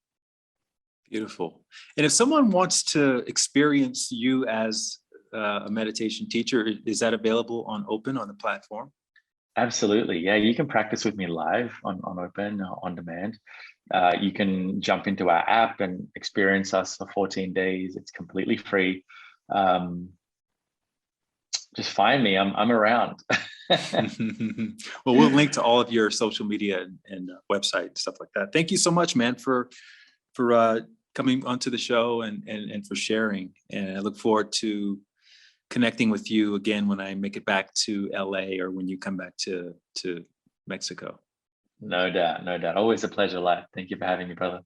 Beautiful. And if someone wants to experience you as a meditation teacher, is that available on Open, on the platform? Absolutely. Yeah, you can practice with me live on Open, on demand. You can jump into our app and experience us for 14 days. It's completely free. Just find me. I'm around. Well, we'll link to all of your social media and website, stuff like that. Thank you so much, man, for coming onto the show and for sharing. And I look forward to connecting with you again when I make it back to LA or when you come back to Mexico. No doubt. Always a pleasure, Lai. Thank you for having me, brother.